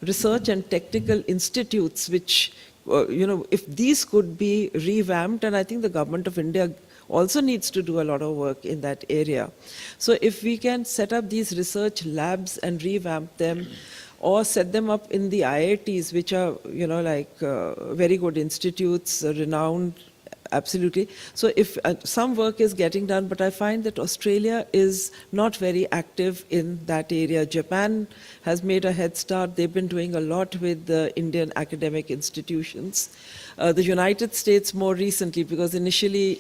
research and technical institutes, which, if these could be revamped, and I think the government of India also needs to do a lot of work in that area. So if we can set up these research labs and revamp them, or set them up in the IITs, which are, very good institutes, renowned, absolutely. So if some work is getting done, but I find that Australia is not very active in that area. Japan has made a head start. They've been doing a lot with the Indian academic institutions. The United States more recently, because initially,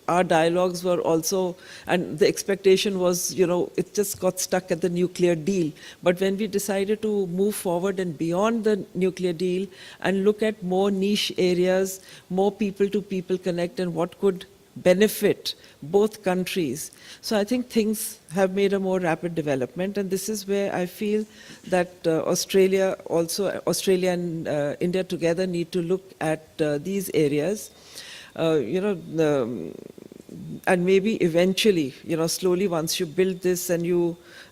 our dialogues were also, and the expectation was, it just got stuck at the nuclear deal. But when we decided to move forward and beyond the nuclear deal and look at more niche areas, more people-to-people connect, and what could benefit both countries. So I think things have made a more rapid development, and this is where I feel that Australia and India together need to look at these areas. And maybe eventually, slowly, once you build this, and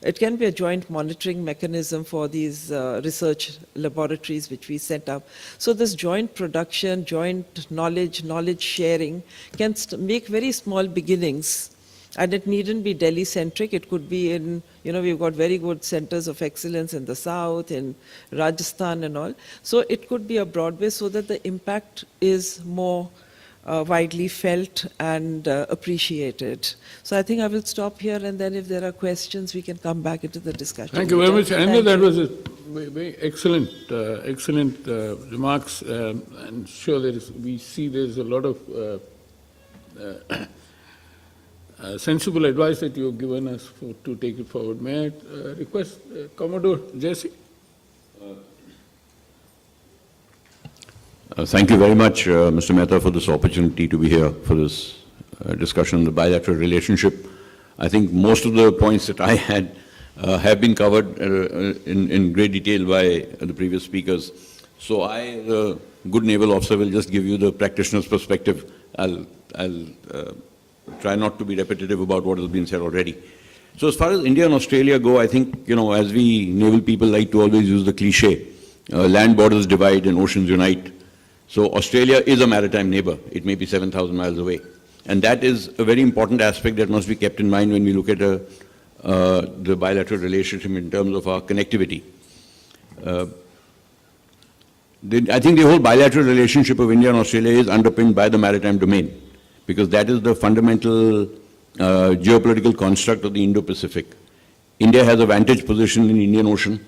it can be a joint monitoring mechanism for these research laboratories which we set up. So this joint production, joint knowledge sharing can make very small beginnings. And it needn't be Delhi-centric. It could be in, we've got very good centers of excellence in the south, in Rajasthan and all. So it could be a broad base so that the impact is more widely felt and appreciated. So I think I will stop here, and then if there are questions, we can come back into the discussion.
Thank you very much. I know that was a very excellent remarks. I'm sure we see there's a lot of sensible advice that you have given us to take it forward. May I request Commodore Jesse?
Thank you very much, Mr. Mehta, for this opportunity to be here for this discussion on the bilateral relationship. I think most of the points that I had have been covered in great detail by the previous speakers. So I, the good naval officer, will just give you the practitioner's perspective. I'll try not to be repetitive about what has been said already. So as far as India and Australia go, I think, as we naval people like to always use the cliche, land borders divide and oceans unite. So Australia is a maritime neighbor. It may be 7,000 miles away. And that is a very important aspect that must be kept in mind when we look at the bilateral relationship in terms of our connectivity. I think the whole bilateral relationship of India and Australia is underpinned by the maritime domain, because that is the fundamental geopolitical construct of the Indo-Pacific. India has a vantage position in the Indian Ocean.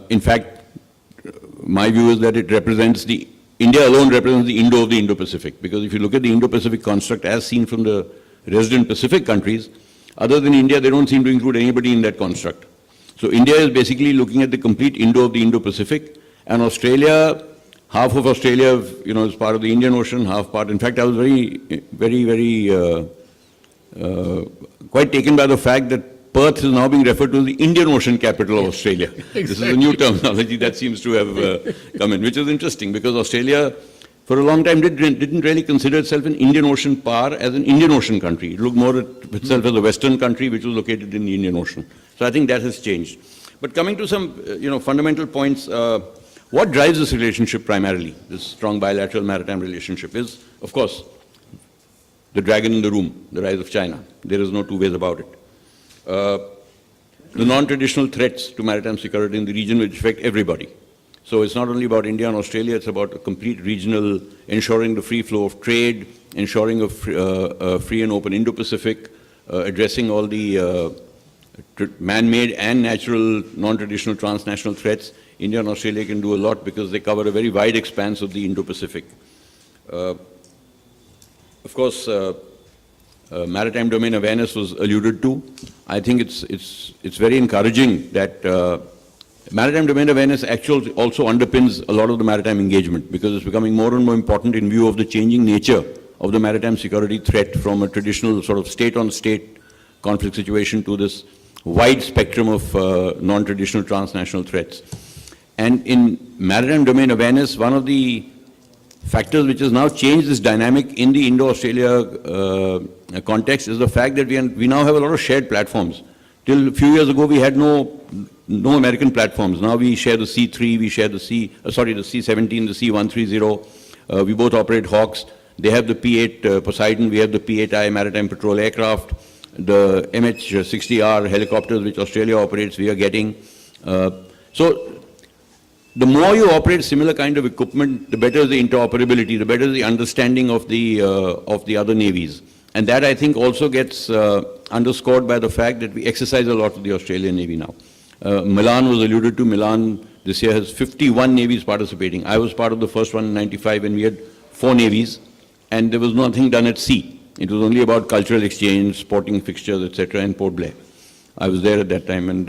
In fact, my view is that India alone represents the Indo of the Indo-Pacific, because if you look at the Indo-Pacific construct as seen from the resident Pacific countries, other than India, they don't seem to include anybody in that construct. So India is basically looking at the complete Indo of the Indo-Pacific, and Australia, half of Australia, is part of the Indian Ocean, half part. In fact, I was very quite taken by the fact that Perth is now being referred to as the Indian Ocean capital of Australia. Exactly. This is a new terminology that seems to have come in, which is interesting, because Australia, for a long time, didn't really consider itself an Indian Ocean power as an Indian Ocean country. It looked more at itself as a Western country which was located in the Indian Ocean. So I think that has changed. But coming to some, fundamental points, what drives this relationship primarily, this strong bilateral maritime relationship, is, of course, the dragon in the room, the rise of China. There is no two ways about it. The non-traditional threats to maritime security in the region which affect everybody. So it's not only about India and Australia, it's about a complete regional, ensuring the free flow of trade, ensuring a free and open Indo-Pacific, addressing all the man-made and natural non-traditional transnational threats. India and Australia can do a lot because they cover a very wide expanse of the Indo-Pacific. Of course, maritime domain awareness was alluded to. I think it's very encouraging that maritime domain awareness actually also underpins a lot of the maritime engagement, because it's becoming more and more important in view of the changing nature of the maritime security threat from a traditional sort of state-on-state conflict situation to this wide spectrum of non-traditional transnational threats. And in maritime domain awareness, one of the factors which has now changed this dynamic in the Indo-Australia context is the fact that we now have a lot of shared platforms. Till a few years ago, we had no American platforms. Now we share the C3, we share the C-17, the C-130. We both operate Hawks. They have the P-8 Poseidon, we have the P-8I maritime patrol aircraft, the MH-60R helicopters which Australia operates, we are getting. So the more you operate similar kind of equipment, the better the interoperability, the better the understanding of the other navies. And that, I think, also gets underscored by the fact that we exercise a lot with the Australian Navy now. Milan was alluded to. Milan this year has 51 navies participating. I was part of the first one in '95 when we had 4 navies, and there was nothing done at sea. It was only about cultural exchange, sporting fixtures, etc. in Port Blair. I was there at that time, and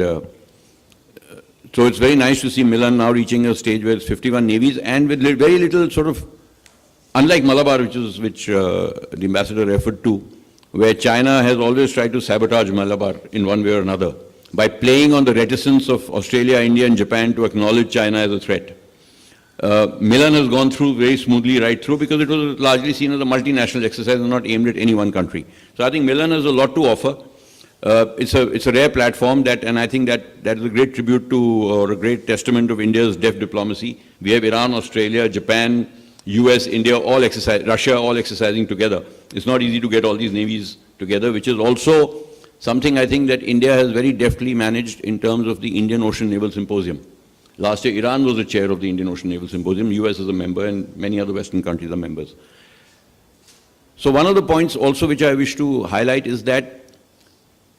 so it's very nice to see Milan now reaching a stage where it's 51 navies, and with very little sort of, unlike Malabar, which the ambassador referred to, where China has always tried to sabotage Malabar in one way or another, by playing on the reticence of Australia, India and Japan to acknowledge China as a threat. Milan has gone through very smoothly right through because it was largely seen as a multinational exercise and not aimed at any one country. So I think Milan has a lot to offer. It's a rare platform and I think that is a great tribute to, or a great testament of India's deft diplomacy. We have Iran, Australia, Japan, US, India, Russia all exercising together. It's not easy to get all these navies together, which is also something I think that India has very deftly managed in terms of the Indian Ocean Naval Symposium. Last year, Iran was the chair of the Indian Ocean Naval Symposium, US is a member, and many other Western countries are members. So one of the points also which I wish to highlight is that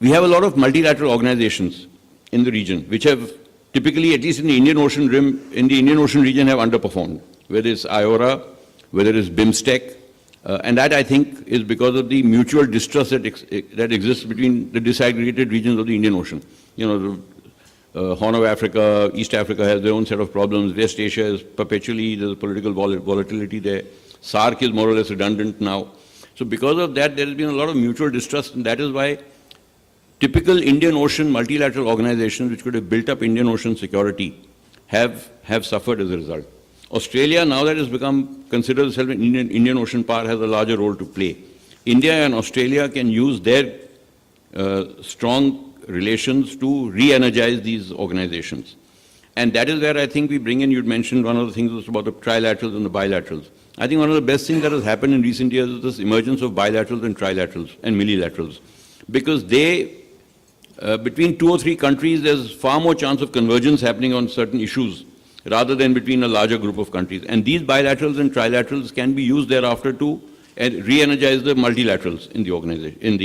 we have a lot of multilateral organizations in the region, which have typically, at least in the Indian Ocean region, have underperformed, whether it's IORA, whether it's BIMSTEC, and that, I think, is because of the mutual distrust that exists between the disaggregated regions of the Indian Ocean. You know, the Horn of Africa, East Africa has their own set of problems. West Asia is perpetually, there's political volatility there. SARC is more or less redundant now. So because of that, there has been a lot of mutual distrust, and that is why typical Indian Ocean multilateral organizations which could have built up Indian Ocean security have suffered as a result. Australia, now that has considered itself an Indian Ocean power, has a larger role to play. India and Australia can use their strong relations to re-energize these organizations. And that is where I think we bring in, you'd mentioned one of the things was about the trilaterals and the bilaterals. I think one of the best things that has happened in recent years is this emergence of bilaterals and trilaterals and multilaterals. Because between 2 or 3 countries, there's far more chance of convergence happening on certain issues rather than between a larger group of countries. And these bilaterals and trilaterals can be used thereafter to re-energize the multilaterals in the organization, in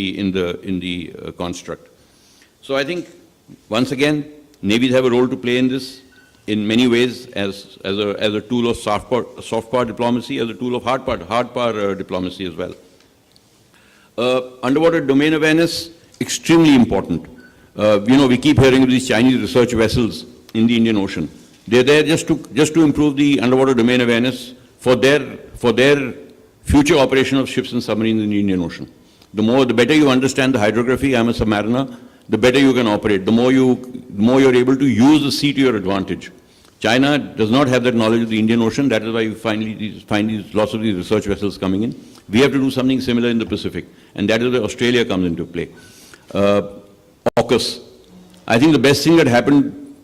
the construct. So I think, once again, navies have a role to play in this in many ways as a tool of soft power diplomacy, as a tool of hard power diplomacy as well. Underwater domain awareness, extremely important. We keep hearing of these Chinese research vessels in the Indian Ocean. They're there just to improve the underwater domain awareness for their future operation of ships and submarines in the Indian Ocean. The better you understand the hydrography, I'm a submariner, the better you can operate, the more you're able to use the sea to your advantage. China does not have that knowledge of the Indian Ocean. That is why you find lots of these research vessels coming in. We have to do something similar in the Pacific, and that is where Australia comes into play. AUKUS. I think the best thing that happened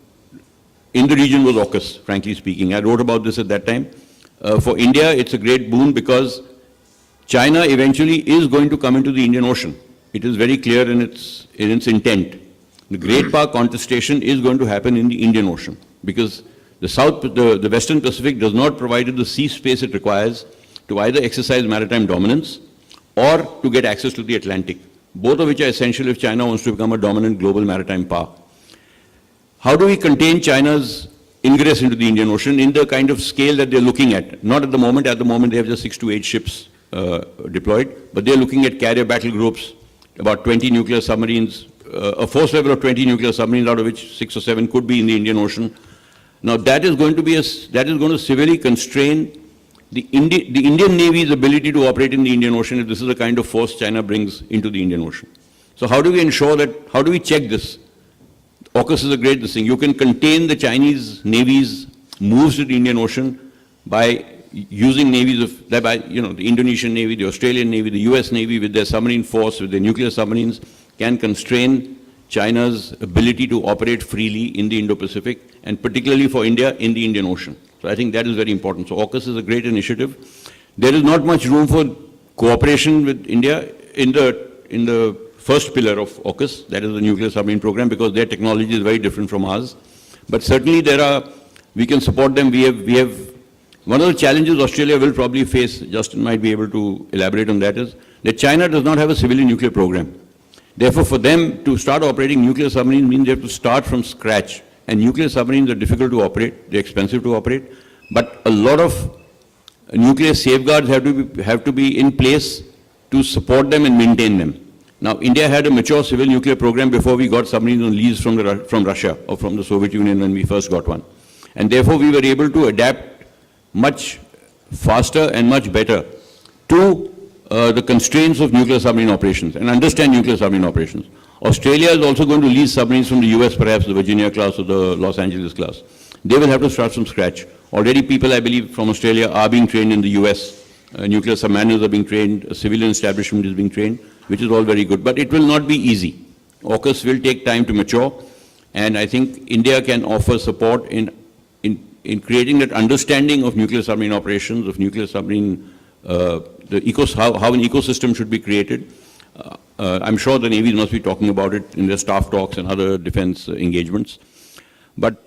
in the region was AUKUS, frankly speaking. I wrote about this at that time. For India, it's a great boon because China eventually is going to come into the Indian Ocean. It is very clear in its intent. The Great Power contestation is going to happen in the Indian Ocean because the Western Pacific does not provide it the sea space it requires to either exercise maritime dominance or to get access to the Atlantic, both of which are essential if China wants to become a dominant global maritime power. How do we contain China's ingress into the Indian Ocean in the kind of scale that they're looking at? Not at the moment. At the moment, they have just 6 to 8 ships deployed, but they're looking at carrier battle groups, about 20 nuclear submarines, a force level of 20 nuclear submarines, out of which 6 or 7 could be in the Indian Ocean. Now, that is going to severely constrain the Indian Navy's ability to operate in the Indian Ocean if this is the kind of force China brings into the Indian Ocean. So how do we ensure that, how do we check this? AUKUS is a great thing. You can contain the Chinese Navy's moves to the Indian Ocean by using navies the Indonesian Navy, the Australian Navy, the US Navy with their submarine force, with their nuclear submarines, can constrain China's ability to operate freely in the Indo-Pacific, and particularly for India in the Indian Ocean. So I think that is very important. So AUKUS is a great initiative. There is not much room for cooperation with India in the first pillar of AUKUS, that is the nuclear submarine program, because their technology is very different from ours. But certainly we can support them. We have one of the challenges Australia will probably face, Justin might be able to elaborate on that, is that China does not have a civilian nuclear program. Therefore, for them to start operating nuclear submarines means they have to start from scratch. And nuclear submarines are difficult to operate, they're expensive to operate, but a lot of nuclear safeguards have to be in place to support them and maintain them. Now, India had a mature civil nuclear program before we got submarines on lease from Russia or from the Soviet Union when we first got one. And therefore, we were able to adapt much faster and much better to the constraints of nuclear submarine operations and understand nuclear submarine operations. Australia is also going to lease submarines from the US, perhaps the Virginia class or the Los Angeles class. They will have to start from scratch. Already people, I believe, from Australia are being trained in the US. Nuclear submariners are being trained, a civilian establishment is being trained, which is all very good. But it will not be easy. AUKUS will take time to mature, and I think India can offer support in creating that understanding of nuclear submarine operations, of nuclear submarine, how an ecosystem should be created. I'm sure the navies must be talking about it in their staff talks and other defense engagements. But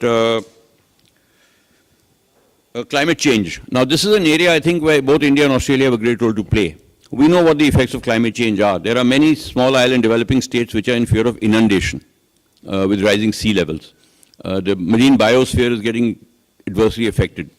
climate change. Now, this is an area, I think, where both India and Australia have a great role to play. We know what the effects of climate change are. There are many small island developing states which are in fear of inundation with rising sea levels. The marine biosphere is getting adversely affected.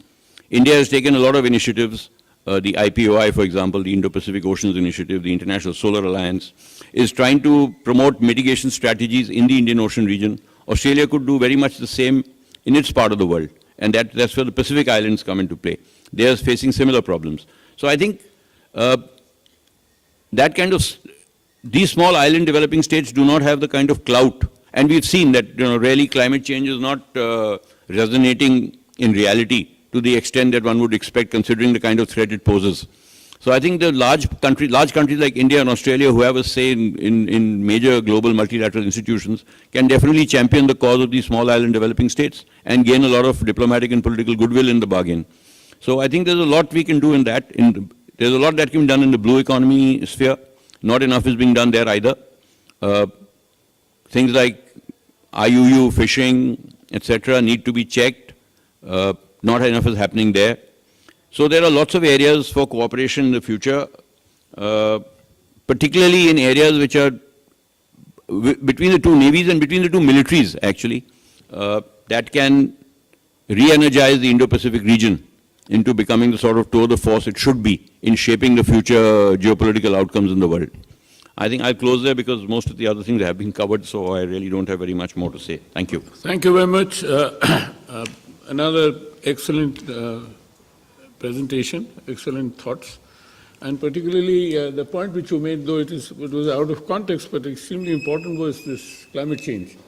India has taken a lot of initiatives. The IPOI, for example, the Indo-Pacific Oceans Initiative, the International Solar Alliance, is trying to promote mitigation strategies in the Indian Ocean region. Australia could do very much the same in its part of the world, and that's where the Pacific Islands come into play. They are facing similar problems. So I think these small island developing states do not have the kind of clout, and we've seen that really climate change is not resonating in reality to the extent that one would expect, considering the kind of threat it poses. So I think the large countries like India and Australia, who have a say in major global multilateral institutions, can definitely champion the cause of these small island developing states and gain a lot of diplomatic and political goodwill in the bargain. So I think there's a lot we can do in that. There's a lot that can be done in the blue economy sphere. Not enough is being done there either. Things like IUU, fishing, etc. need to be checked. Not enough is happening there. So there are lots of areas for cooperation in the future, particularly in areas which are between the two navies and between the two militaries, actually, that can re-energize the Indo-Pacific region into becoming the sort of tour de force it should be in shaping the future geopolitical outcomes in the world. I think I'll close there because most of the other things have been covered, so I really don't have very much more to say. Thank you.
Thank you very much. Another excellent presentation, excellent thoughts, and particularly the point which you made, though it was out of context, but extremely important, was this climate change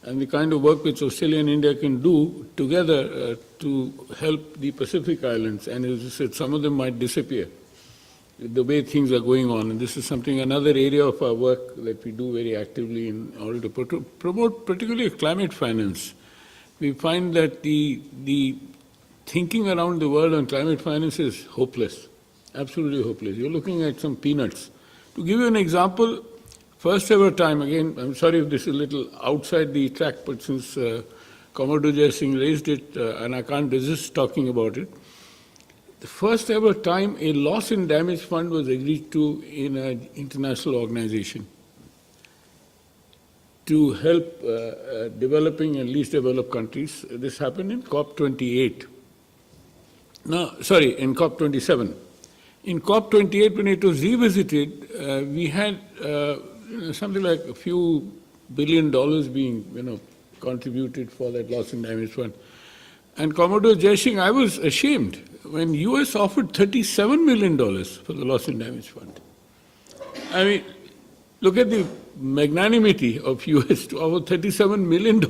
and the kind of work which Australia and India can do together to help the Pacific Islands. And as you said, some of them might disappear the way things are going on. And this is something, another area of our work that we do very actively in order to promote particularly climate finance. We find that the thinking around the world on climate finance is hopeless, absolutely hopeless. You're looking at some peanuts. To give you an example, first ever time, again, I'm sorry if this is a little outside the track, but since Commodore Jai Singh raised it, and I can't resist talking about it, the first ever time a loss and damage fund was agreed to in an international organization to help developing and least developed countries. This happened in COP28. No, sorry, in COP27. In COP28, when it was revisited, we had something like a few $1 billion being, contributed for that loss and damage fund. And Commodore Jai Singh, I was ashamed when US offered $37 million for the loss and damage fund. I mean, look at the magnanimity of US to offer $37 million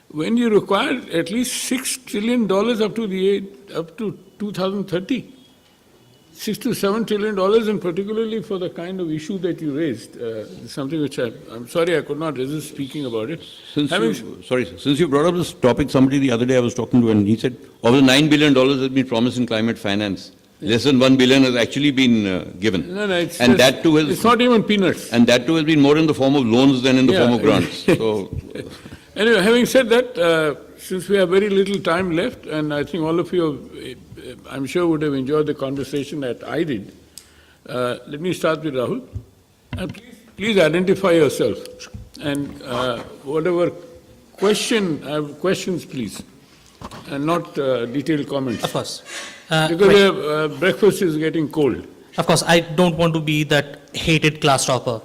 when you require at least $6 trillion up to 2030. $6 to $7 trillion, and particularly for the kind of issue that you raised, something which I'm sorry I could not resist speaking about it.
Since you brought up this topic, somebody the other day I was talking to, and he said, of the $9 billion that has been promised in climate finance, less than $1 billion has actually been given.
No, it's not even peanuts.
And that too has been more in the form of loans than in the form of grants. So,
anyway, having said that, since we have very little time left, and I think all of you, I'm sure, would have enjoyed the conversation that I did, let me start with Rahul. Please identify yourself. And whatever questions, please, and not detailed comments.
Of course.
Because breakfast is getting cold.
Of course, I don't want to be that hated class topper.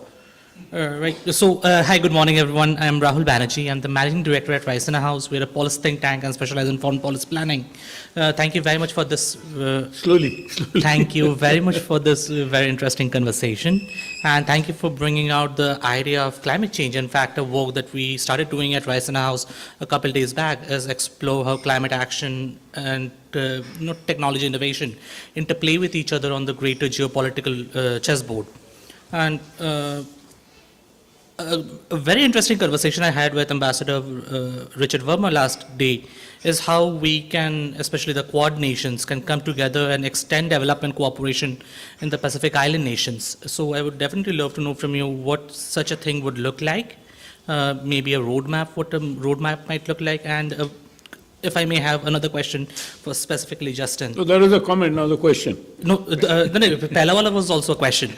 Right. So, hi, good morning, everyone. I'm Rahul Banerjee. I'm the managing director at Rice in a House. We're a policy think tank and specialize in foreign policy planning. Thank you very much for this.
Slowly.
Thank you very much for this very interesting conversation. And thank you for bringing out the idea of climate change. In fact, a work that we started doing at Rice in a House a couple days back is explore how climate action and technology innovation interplay with each other on the greater geopolitical chessboard. And a very interesting conversation I had with Ambassador Richard Verma last day is how we can, especially the Quad nations, can come together and extend development cooperation in the Pacific Island nations. So I would definitely love to know from you what such a thing would look like, maybe a roadmap, what a roadmap might look like, and if I may have another question for specifically Justin.
So there is a comment, now the question.
No, Pelawala was also a question.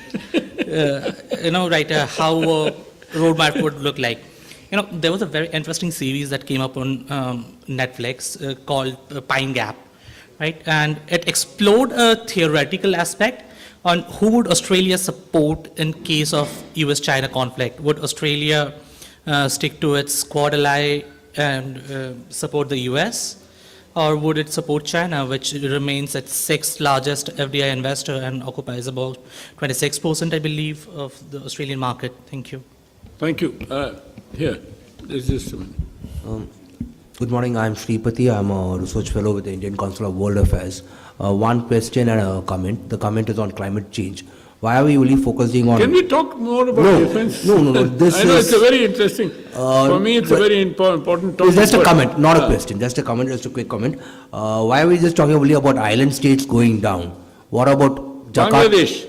How roadmap would look like. There was a very interesting series that came up on Netflix called Pine Gap, right? And it explored a theoretical aspect on who would Australia support in case of US-China conflict. Would Australia stick to its Quad ally and support the US? Or would it support China, which remains its sixth largest FDI investor and occupies about 26%, I believe, of the Australian market? Thank you.
Thank you. Here, there's just a minute.
Good morning, I'm Sripati. I'm a research fellow with the Indian Council of World Affairs. One question and a comment. The comment is on climate change. Why are we only focusing on...
Can we talk more about defense?
No. This
I know it's a very interesting... for me, it's a very important topic.
It's just a comment, not a question. Just a comment, just a quick comment. Why are we just talking only about island states going down? What about Jakarta?
Bangladesh,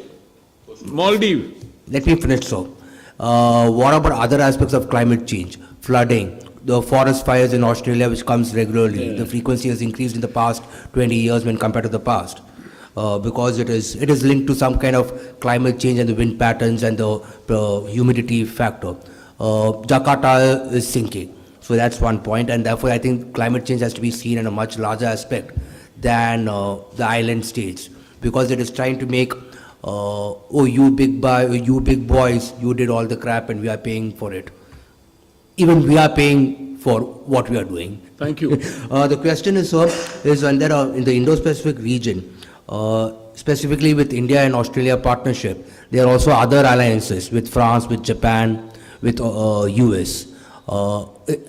Maldives.
Let me finish, so. What about other aspects of climate change? Flooding, the forest fires in Australia, which comes regularly. The frequency has increased in the past 20 years when compared to the past. Because it is linked to some kind of climate change and the wind patterns and the humidity factor. Jakarta is sinking. So that's one point, and therefore I think climate change has to be seen in a much larger aspect than the island states. Because it is trying to make, you big boys, you did all the crap and we are paying for it. Even we are paying for what we are doing.
Thank you.
The question is, sir, is when there are in the Indo-Pacific region, specifically with India and Australia partnership, there are also other alliances with France, with Japan, with US,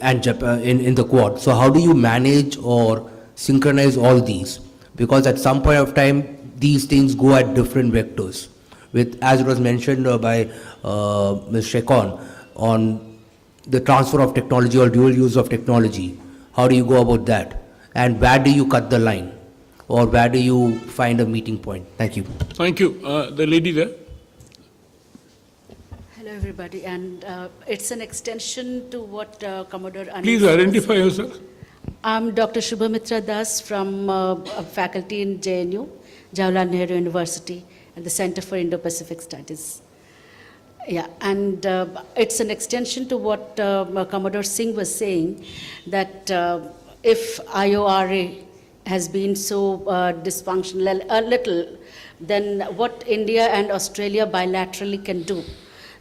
and Japan in the Quad. So how do you manage or synchronize all these? Because at some point of time, these things go at different vectors. With, as it was mentioned by Ms. Shekon, on the transfer of technology or dual use of technology, how do you go about that? And where do you cut the line? Or where do you find a meeting point? Thank you.
Thank you. The lady there.
Hello, everybody, and it's an extension to what Commodore Anil
Please
was
identify
saying.
yourself.
I'm Dr. Shubhamitra Das from a faculty in JNU, Jawaharlal Nehru University, and the Center for Indo-Pacific Studies. Yeah, and it's an extension to what Commodore Singh was saying, that if IORA has been so dysfunctional a little, then what India and Australia bilaterally can do.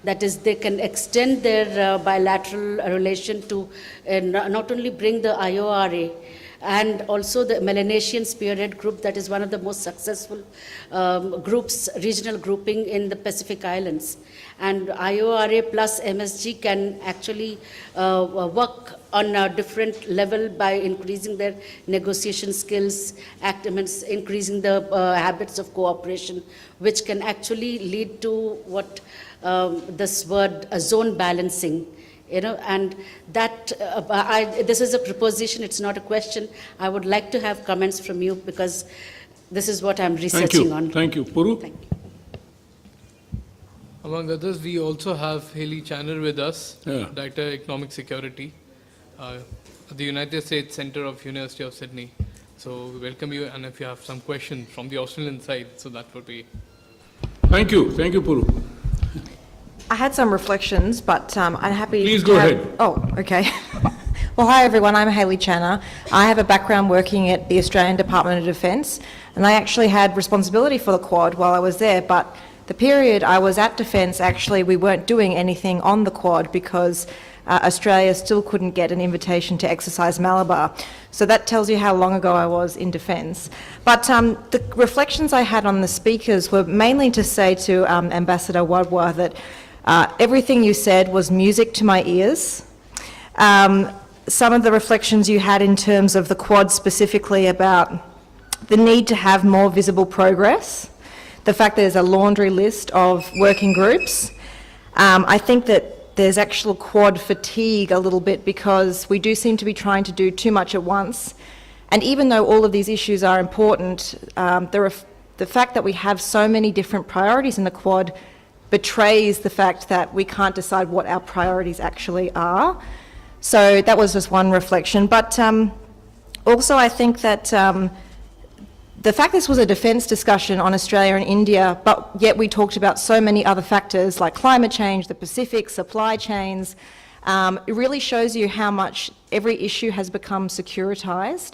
That is, they can extend their bilateral relation to not only bring the IORA and also the Melanesian Spearhead Group, that is one of the most successful groups, regional grouping in the Pacific Islands. And IORA plus MSG can actually work on a different level by increasing their negotiation skills, increasing the habits of cooperation, which can actually lead to what this word zone balancing, and that this is a proposition, it's not a question. I would like to have comments from you because this is what I'm researching on.
Thank you. Puru?
Thank you.
Among others, we also have Haley Channer with us,
Yeah.
Director Economic Security, at the United States Center of University of Sydney. So we welcome you, and if you have some questions from the Australian side, so that would be.
Thank you. Thank you, Puru.
I had some reflections, but I'm happy
Please
to
go
have-
ahead.
Oh, okay. Well, hi everyone, I'm Haley Channer. I have a background working at the Australian Department of Defence, and I actually had responsibility for the Quad while I was there, but the period I was at Defence, actually we weren't doing anything on the Quad because Australia still couldn't get an invitation to exercise Malabar. So that tells you how long ago I was in Defence. But the reflections I had on the speakers were mainly to say to Ambassador Wadwa that everything you said was music to my ears. Some of the reflections you had in terms of the Quad specifically about the need to have more visible progress, the fact that there's a laundry list of working groups. I think that there's actual Quad fatigue a little bit because we do seem to be trying to do too much at once. And even though all of these issues are important, the fact that we have so many different priorities in the Quad betrays the fact that we can't decide what our priorities actually are. So that was just one reflection. But also I think that the fact this was a defence discussion on Australia and India, but yet we talked about so many other factors like climate change, the Pacific, supply chains, it really shows you how much every issue has become securitised.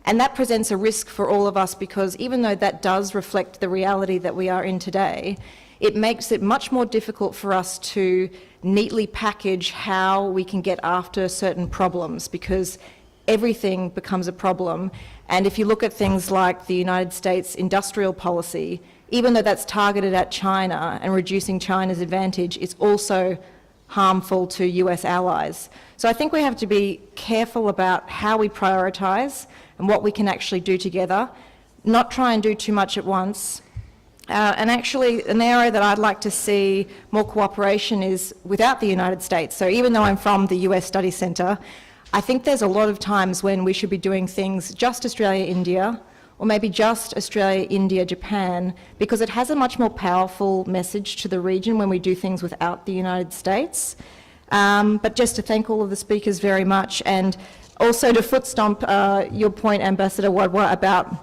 And that presents a risk for all of us because even though that does reflect the reality that we are in today, it makes it much more difficult for us to neatly package how we can get after certain problems because everything becomes a problem. And if you look at things like the United States industrial policy, even though that's targeted at China and reducing China's advantage, it's also harmful to US allies. So I think we have to be careful about how we prioritise and what we can actually do together, not try and do too much at once. And actually, an area that I'd like to see more cooperation is without the United States. So even though I'm from the US Study Centre, I think there's a lot of times when we should be doing things just Australia-India, or maybe just Australia-India-Japan, because it has a much more powerful message to the region when we do things without the United States. But just to thank all of the speakers very much, and also to foot stomp your point, Ambassador Wadwa, about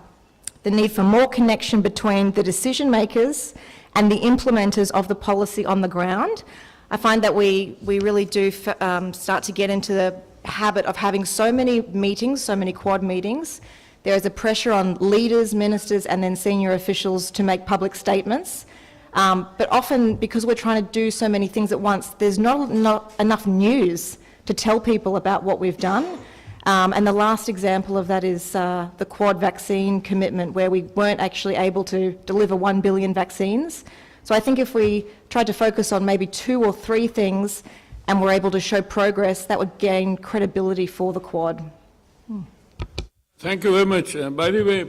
the need for more connection between the decision makers and the implementers of the policy on the ground. I find that we really do start to get into the habit of having so many meetings, so many Quad meetings. There is a pressure on leaders, ministers, and then senior officials to make public statements. But often, because we're trying to do so many things at once, there's not enough news to tell people about what we've done. And the last example of that is the Quad vaccine commitment, where we weren't actually able to deliver 1 billion vaccines. So I think if we tried to focus on maybe 2 or 3 things and were able to show progress, that would gain credibility for the Quad.
Thank you very much. By the way,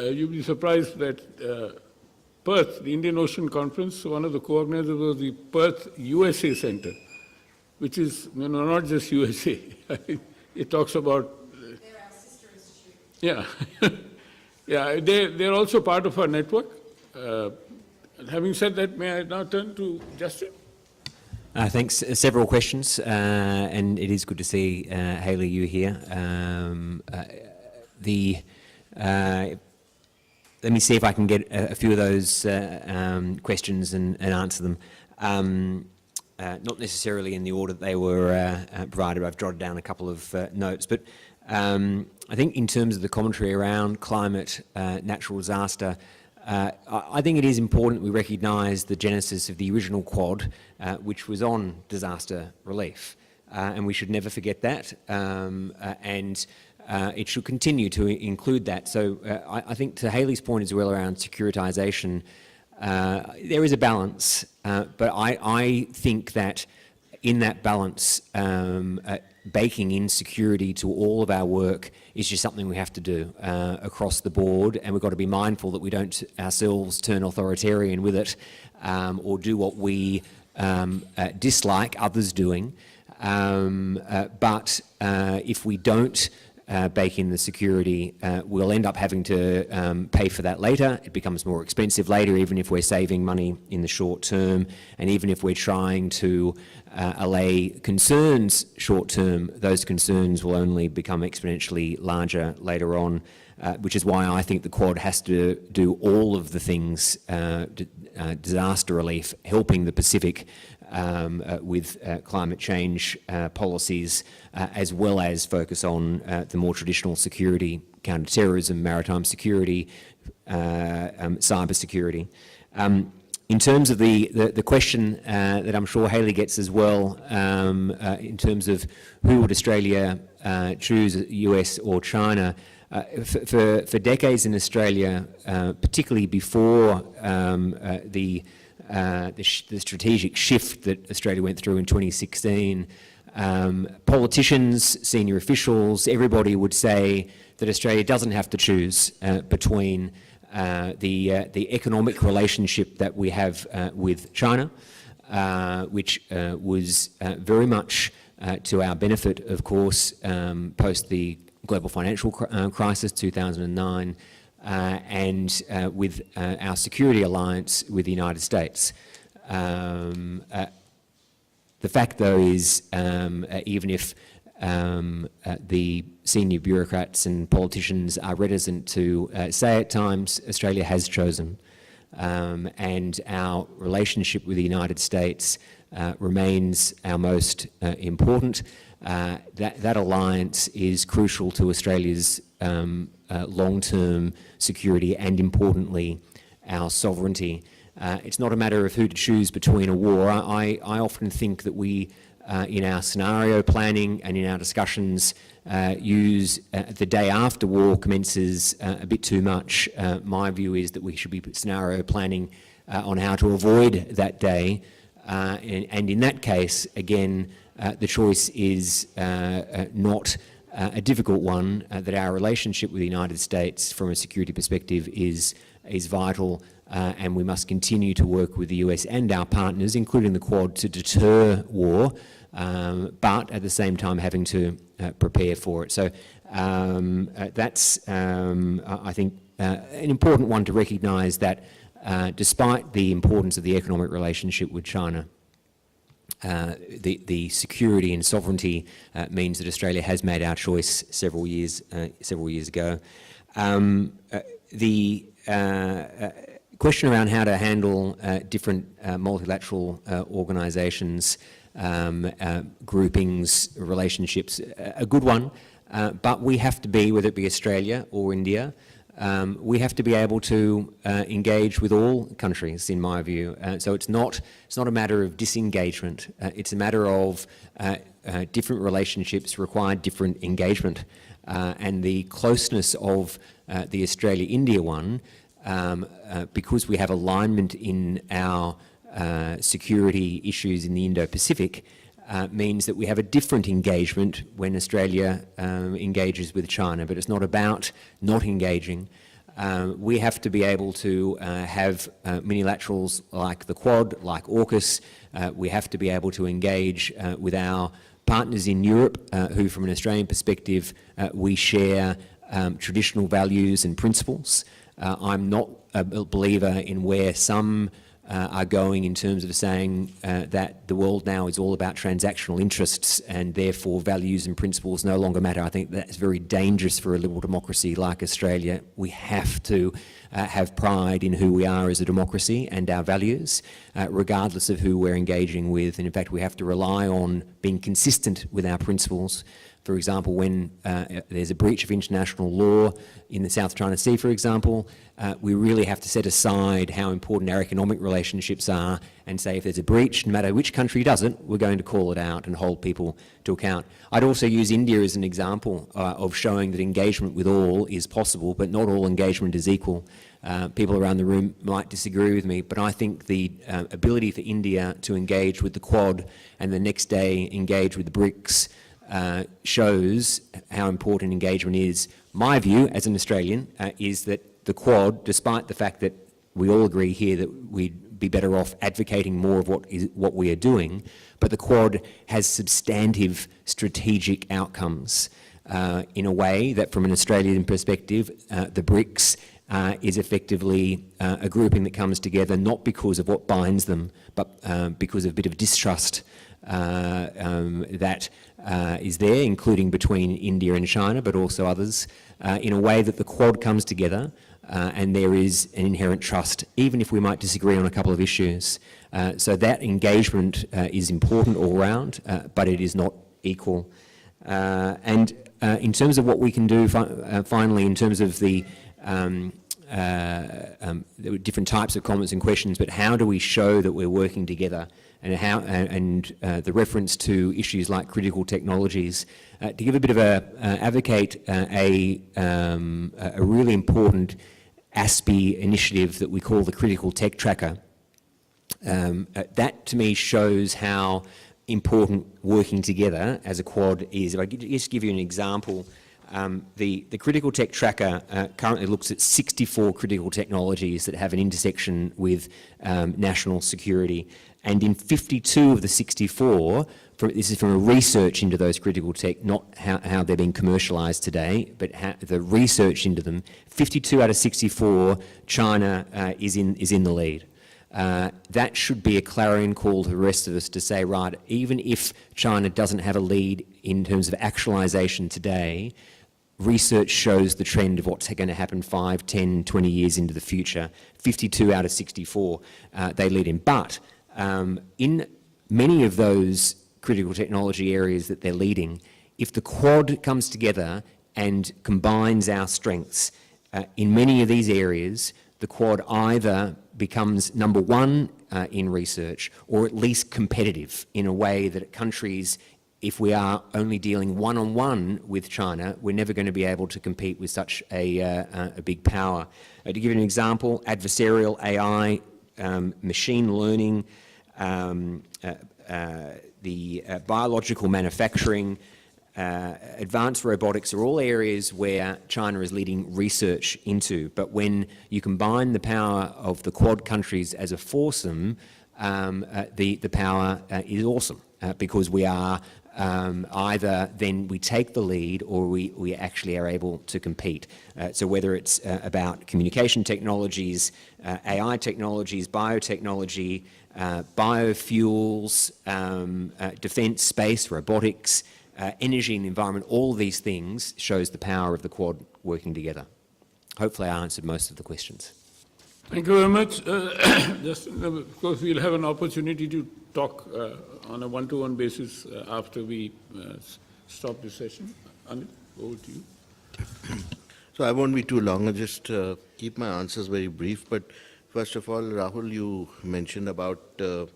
you'll be surprised that Perth, the Indian Ocean Conference, one of the co-organizers was the Perth USA Center, which is not just USA. It talks about...
They're our sister institute.
Yeah. Yeah, they're also part of our network. Having said that, may I now turn to Justin?
Thanks. Several questions, and it is good to see, Hayley, you here. Let me see if I can get a few of those questions and answer them. Not necessarily in the order that they were provided. I've jotted down a couple of notes, but I think in terms of the commentary around climate, natural disaster, I think it is important we recognise the genesis of the original Quad, which was on disaster relief, and we should never forget that, and it should continue to include that. So I think to Hayley's point as well around securitisation, there is a balance, but I think that in that balance, baking in security to all of our work is just something we have to do across the board, and we've got to be mindful that we don't ourselves turn authoritarian with it or do what we dislike others doing. But if we don't bake in the security, we'll end up having to pay for that later. It becomes more expensive later, even if we're saving money in the short term, and even if we're trying to allay concerns short term, those concerns will only become exponentially larger later on, which is why I think the Quad has to do all of the things, disaster relief, helping the Pacific with climate change policies, as well as focus on the more traditional security, counter-terrorism, maritime security, cyber security. In terms of the question that I'm sure Hayley gets as well, in terms of who would Australia choose, US or China, for decades in Australia, particularly before the strategic shift that Australia went through in 2016, politicians, senior officials, everybody would say that Australia doesn't have to choose between the economic relationship that we have with China, which was very much to our benefit, of course, post the global financial crisis, 2009, and with our security alliance with the United States. The fact, though, is even if the senior bureaucrats and politicians are reticent to say at times, Australia has chosen, and our relationship with the United States remains our most important. That alliance is crucial to Australia's long-term security and, importantly, our sovereignty. It's not a matter of who to choose between a war. I often think that we, in our scenario planning and in our discussions, use the day after war commences a bit too much. My view is that we should be scenario planning on how to avoid that day. And in that case, again, the choice is not a difficult one, that our relationship with the United States from a security perspective is vital, and we must continue to work with the US and our partners, including the Quad, to deter war, but at the same time having to prepare for it. So that's, I think, an important one to recognise that despite the importance of the economic relationship with China, the security and sovereignty means that Australia has made our choice several years ago. The question around how to handle different multilateral organisations, groupings, relationships, a good one, but we have to be, whether it be Australia or India, we have to be able to engage with all countries, in my view. So it's not a matter of disengagement. It's a matter of different relationships require different engagement, and the closeness of the Australia-India one, because we have alignment in our security issues in the Indo-Pacific, means that we have a different engagement when Australia engages with China, but it's not about not engaging. We have to be able to have minilaterals like the Quad, like AUKUS. We have to be able to engage with our partners in Europe who, from an Australian perspective, we share traditional values and principles. I'm not a believer in where some are going in terms of saying that the world now is all about transactional interests and therefore values and principles no longer matter. I think that's very dangerous for a liberal democracy like Australia. We have to have pride in who we are as a democracy and our values, regardless of who we're engaging with. And in fact, we have to rely on being consistent with our principles. For example, when there's a breach of international law in the South China Sea, for example, we really have to set aside how important our economic relationships are and say if there's a breach, no matter which country does it, we're going to call it out and hold people to account. I'd also use India as an example of showing that engagement with all is possible, but not all engagement is equal. People around the room might disagree with me, but I think the ability for India to engage with the Quad and the next day engage with the BRICS shows how important engagement is. My view as an Australian is that the Quad, despite the fact that we all agree here that we'd be better off advocating more of what we are doing, but the Quad has substantive strategic outcomes in a way that from an Australian perspective, the BRICS is effectively a grouping that comes together not because of what binds them, but because of a bit of distrust that is there, including between India and China, but also others, in a way that the Quad comes together and there is an inherent trust, even if we might disagree on a couple of issues. So that engagement is important all round, but it is not equal. And in terms of what we can do, finally, in terms of the there were different types of comments and questions, but how do we show that we're working together, and the reference to issues like critical technologies, to give a bit of advocate a really important ASPE initiative that we call the Critical Tech Tracker. That to me shows how important working together as a Quad is. If I could just give you an example. The Critical Tech Tracker currently looks at 64 critical technologies that have an intersection with national security. And in 52 of the 64, this is from a research into those critical tech, not how they're being commercialised today, but the research into them, 52 out of 64, China is in the lead. That should be a clarion call to the rest of us to say, right, even if China doesn't have a lead in terms of actualisation today, research shows the trend of what's going to happen 5, 10, 20 years into the future. 52 out of 64 they lead in. But in many of those critical technology areas that they're leading, if the Quad comes together and combines our strengths, in many of these areas, the Quad either becomes number one in research or at least competitive in a way that countries, if we are only dealing one-on-one with China, we're never going to be able to compete with such a big power. To give you an example, adversarial AI, machine learning, the biological manufacturing, advanced robotics are all areas where China is leading research into. But when you combine the power of the Quad countries as a foursome, the power is awesome because we are either then we take the lead or we actually are able to compete. So whether it's about communication technologies, AI technologies, biotechnology, biofuels, defence, space, robotics, energy and the environment, all these things shows the power of the Quad working together. Hopefully I answered most of the questions.
Thank you very much. Justin, of course, we'll have an opportunity to talk on a one-to-one basis after we stop the session. Anil, over to you.
So I won't be too long. I'll just keep my answers very brief. But first of all, Rahul, you mentioned about the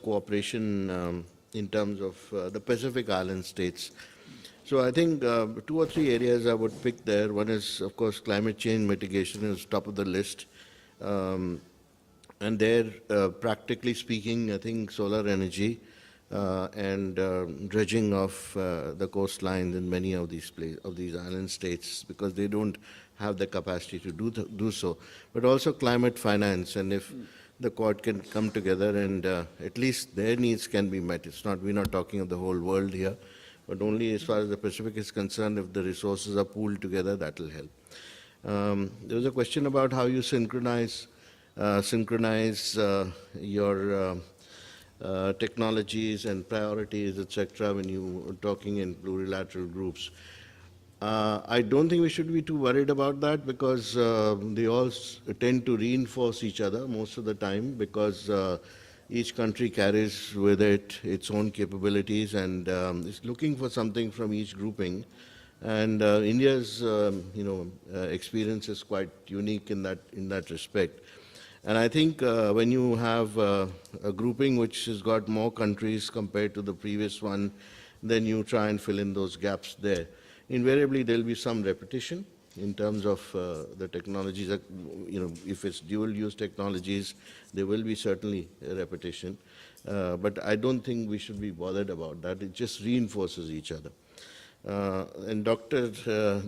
cooperation in terms of the Pacific Island states. So I think 2 or 3 areas I would pick there. One is, of course, climate change mitigation is top of the list. And there, practically speaking, I think solar energy and dredging of the coastlines in many of these island states, because they don't have the capacity to do so. But also climate finance, and if the Quad can come together and at least their needs can be met. We're not talking of the whole world here, but only as far as the Pacific is concerned, if the resources are pooled together, that will help. There was a question about how you synchronize your technologies and priorities, etc., when you are talking in plurilateral groups. I don't think we should be too worried about that, because they all tend to reinforce each other most of the time, because each country carries with it its own capabilities and is looking for something from each grouping. And India's experience is quite unique in that respect. And I think when you have a grouping which has got more countries compared to the previous one, then you try and fill in those gaps there. Invariably, there will be some repetition in terms of the technologies. If it's dual-use technologies, there will be certainly a repetition. But I don't think we should be bothered about that. It just reinforces each other. And Dr.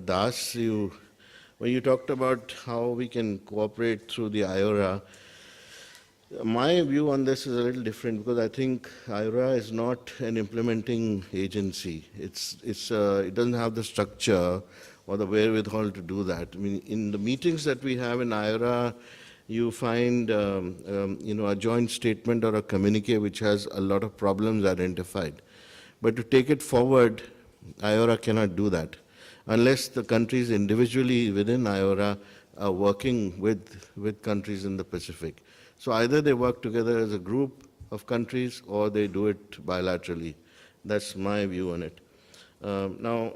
Das, when you talked about how we can cooperate through the IORA, my view on this is a little different, because I think IORA is not an implementing agency. It doesn't have the structure or the wherewithal to do that. I mean, in the meetings that we have in IORA, you find a joint statement or a communique which has a lot of problems identified. But to take it forward, IORA cannot do that unless the countries individually within IORA are working with countries in the Pacific. So either they work together as a group of countries or they do it bilaterally. That's my view on it. Now,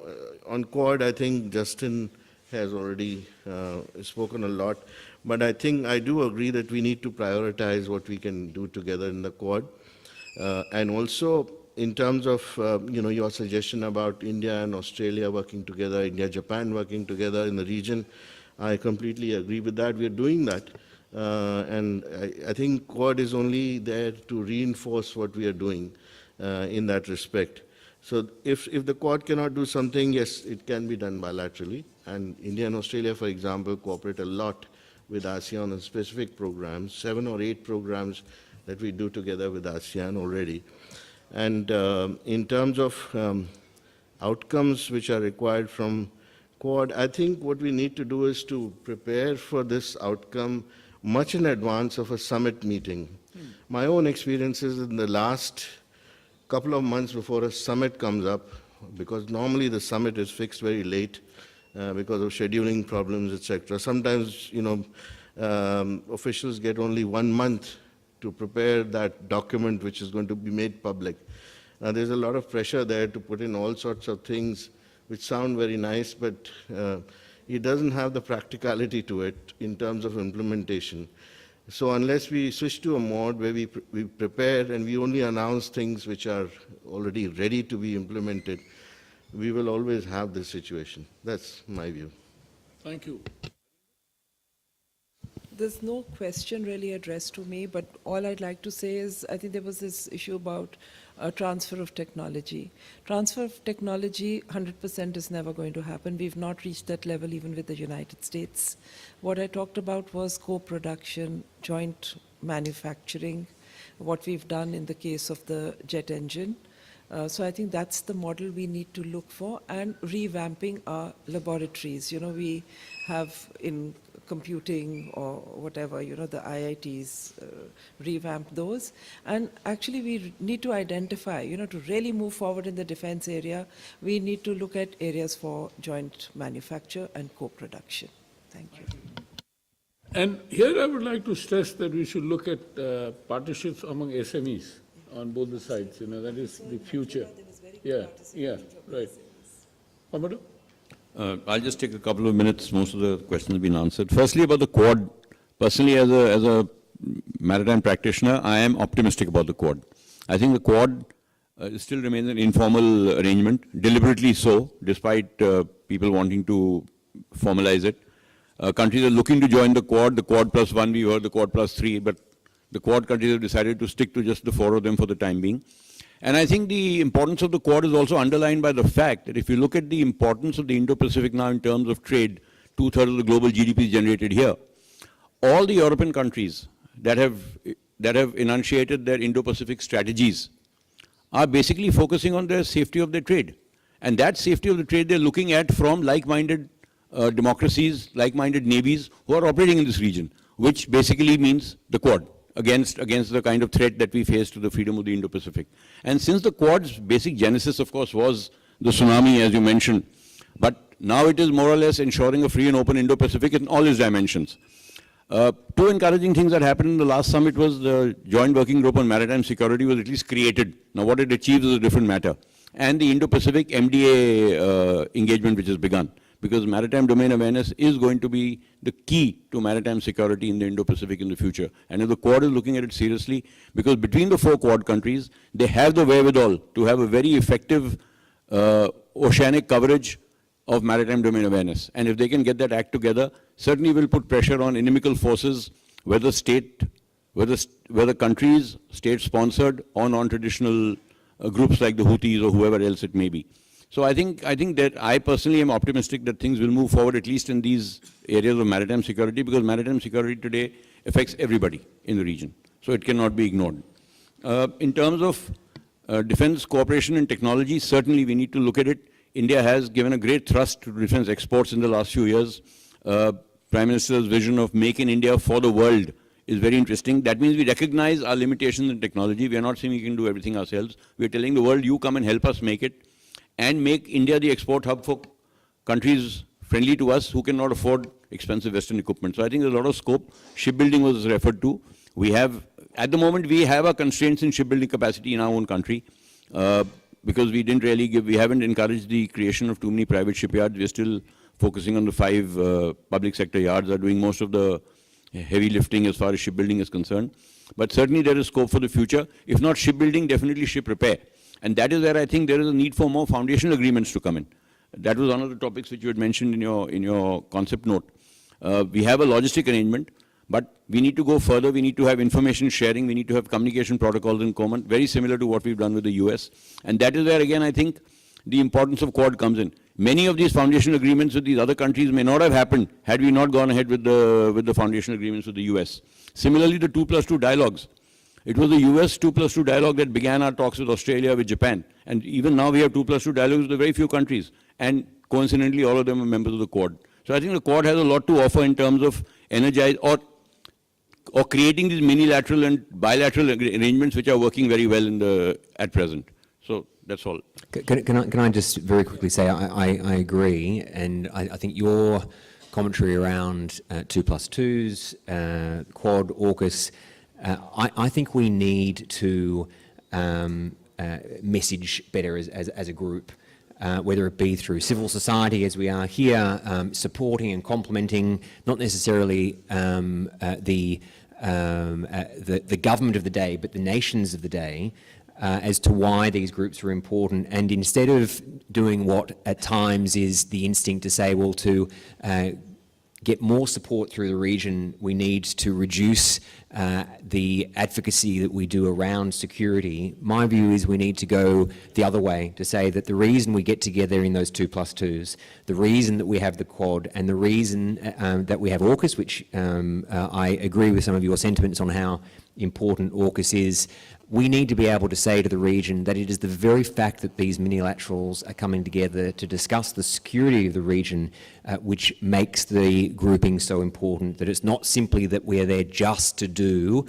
on Quad, I think Justin has already spoken a lot, but I think I do agree that we need to prioritize what we can do together in the Quad. And also, in terms of your suggestion about India and Australia working together, India-Japan working together in the region, I completely agree with that. We are doing that. And I think Quad is only there to reinforce what we are doing in that respect. So if the Quad cannot do something, yes, it can be done bilaterally. And India and Australia, for example, cooperate a lot with ASEAN on specific programs, 7 or 8 programs that we do together with ASEAN already. And in terms of outcomes which are required from Quad, I think what we need to do is to prepare for this outcome much in advance of a summit meeting. My own experiences in the last couple of months before a summit comes up, because normally the summit is fixed very late because of scheduling problems, etc. Sometimes, officials get only 1 month to prepare that document which is going to be made public. Now, there's a lot of pressure there to put in all sorts of things which sound very nice, but it doesn't have the practicality to it in terms of implementation. So unless we switch to a mode where we prepare and we only announce things which are already ready to be implemented, we will always have this situation. That's my view.
Thank you.
There's no question really addressed to me, but all I'd like to say is I think there was this issue about transfer of technology. Transfer of technology, 100% is never going to happen. We've not reached that level even with the United States. What I talked about was co-production, joint manufacturing, what we've done in the case of the jet engine. So I think that's the model we need to look for, and revamping our laboratories. We have in computing or whatever, the IITs, revamp those. And actually we need to identify, to really move forward in the defense area, we need to look at areas for joint manufacture and co-production. Thank you.
And here I would like to stress that we should look at partnerships among SMEs on both the sides. That is the future. Yeah, right. Commodore?
I'll just take a couple of minutes. Most of the questions have been answered. Firstly, about the Quad. Personally, as a maritime practitioner, I am optimistic about the Quad. I think the Quad still remains an informal arrangement, deliberately so, despite people wanting to formalize it. Countries are looking to join the Quad +1, we heard the Quad +3, but the Quad countries have decided to stick to just the 4 of them for the time being. And I think the importance of the Quad is also underlined by the fact that if you look at the importance of the Indo-Pacific now in terms of trade, 2/3 of the global GDP is generated here. All the European countries that have enunciated their Indo-Pacific strategies are basically focusing on the safety of their trade. And that safety of the trade they're looking at from like-minded democracies, like-minded navies who are operating in this region, which basically means the Quad against the kind of threat that we face to the freedom of the Indo-Pacific. And since the Quad's basic genesis, of course, was the tsunami, as you mentioned, but now it is more or less ensuring a free and open Indo-Pacific in all its dimensions. Two encouraging things that happened in the last summit was the Joint Working Group on Maritime Security was at least created. Now what it achieves is a different matter. And the Indo-Pacific MDA engagement which has begun. Because maritime domain awareness is going to be the key to maritime security in the Indo-Pacific in the future. And if the Quad is looking at it seriously, because between the 4 Quad countries, they have the wherewithal to have a very effective oceanic coverage of maritime domain awareness. And if they can get that act together, certainly will put pressure on inimical forces, whether countries, state-sponsored, or non-traditional groups like the Houthis or whoever else it may be. So I think that I personally am optimistic that things will move forward, at least in these areas of maritime security, because maritime security today affects everybody in the region. So it cannot be ignored. In terms of defense cooperation and technology, certainly we need to look at it. India has given a great thrust to defense exports in the last few years. Prime Minister's vision of Make in India for the world is very interesting. That means we recognize our limitations in technology. We are not saying we can do everything ourselves. We are telling the world, you come and help us make it, and make India the export hub for countries friendly to us who cannot afford expensive Western equipment. So I think there's a lot of scope. Shipbuilding was referred to. We have, at the moment, we have our constraints in shipbuilding capacity in our own country because we didn't really we haven't encouraged the creation of too many private shipyards. We're still focusing on the 5 public sector yards that are doing most of the heavy lifting as far as shipbuilding is concerned. But certainly there is scope for the future. If not shipbuilding, definitely ship repair. And that is where I think there is a need for more foundational agreements to come in. That was one of the topics which you had mentioned in your concept note. We have a logistic arrangement, but we need to go further. We need to have information sharing. We need to have communication protocols in common, very similar to what we've done with the US. And that is where, again, I think the importance of Quad comes in. Many of these foundation agreements with these other countries may not have happened had we not gone ahead with the foundation agreements with the US. Similarly, the 2+2 dialogues. It was the US 2+2 dialogue that began our talks with Australia, with Japan. And even now we have 2+2 dialogues with very few countries. And coincidentally, all of them are members of the Quad. So I think the Quad has a lot to offer in terms of energize or creating these minilateral and bilateral arrangements which are working very well at present. So that's all.
Can I just very quickly say I agree, and I think your commentary around 2+2s, Quad, AUKUS, I think we need to message better as a group, whether it be through civil society as we are here, supporting and complementing, not necessarily the government of the day, but the nations of the day, as to why these groups are important. And instead of doing what at times is the instinct to say, well, to get more support through the region, we need to reduce the advocacy that we do around security. My view is we need to go the other way, to say that the reason we get together in those 2+2s, the reason that we have the Quad, and the reason that we have AUKUS, which I agree with some of your sentiments on how important AUKUS is, we need to be able to say to the region that it is the very fact that these minilaterals are coming together to discuss the security of the region which makes the grouping so important, that it's not simply that we are there just to do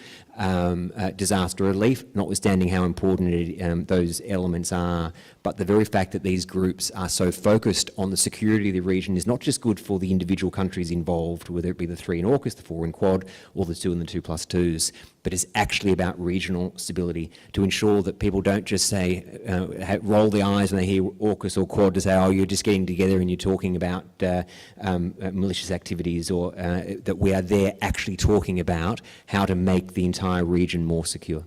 disaster relief, notwithstanding how important those elements are, but the very fact that these groups are so focused on the security of the region is not just good for the individual countries involved, whether it be the 3 in AUKUS, the 4 in Quad, or the 2 and the 2+2s, but it's actually about regional stability, to ensure that people don't just say, roll the eyes when they hear AUKUS or Quad to say, oh, you're just getting together and you're talking about malicious activities, or that we are there actually talking about how to make the entire region more secure.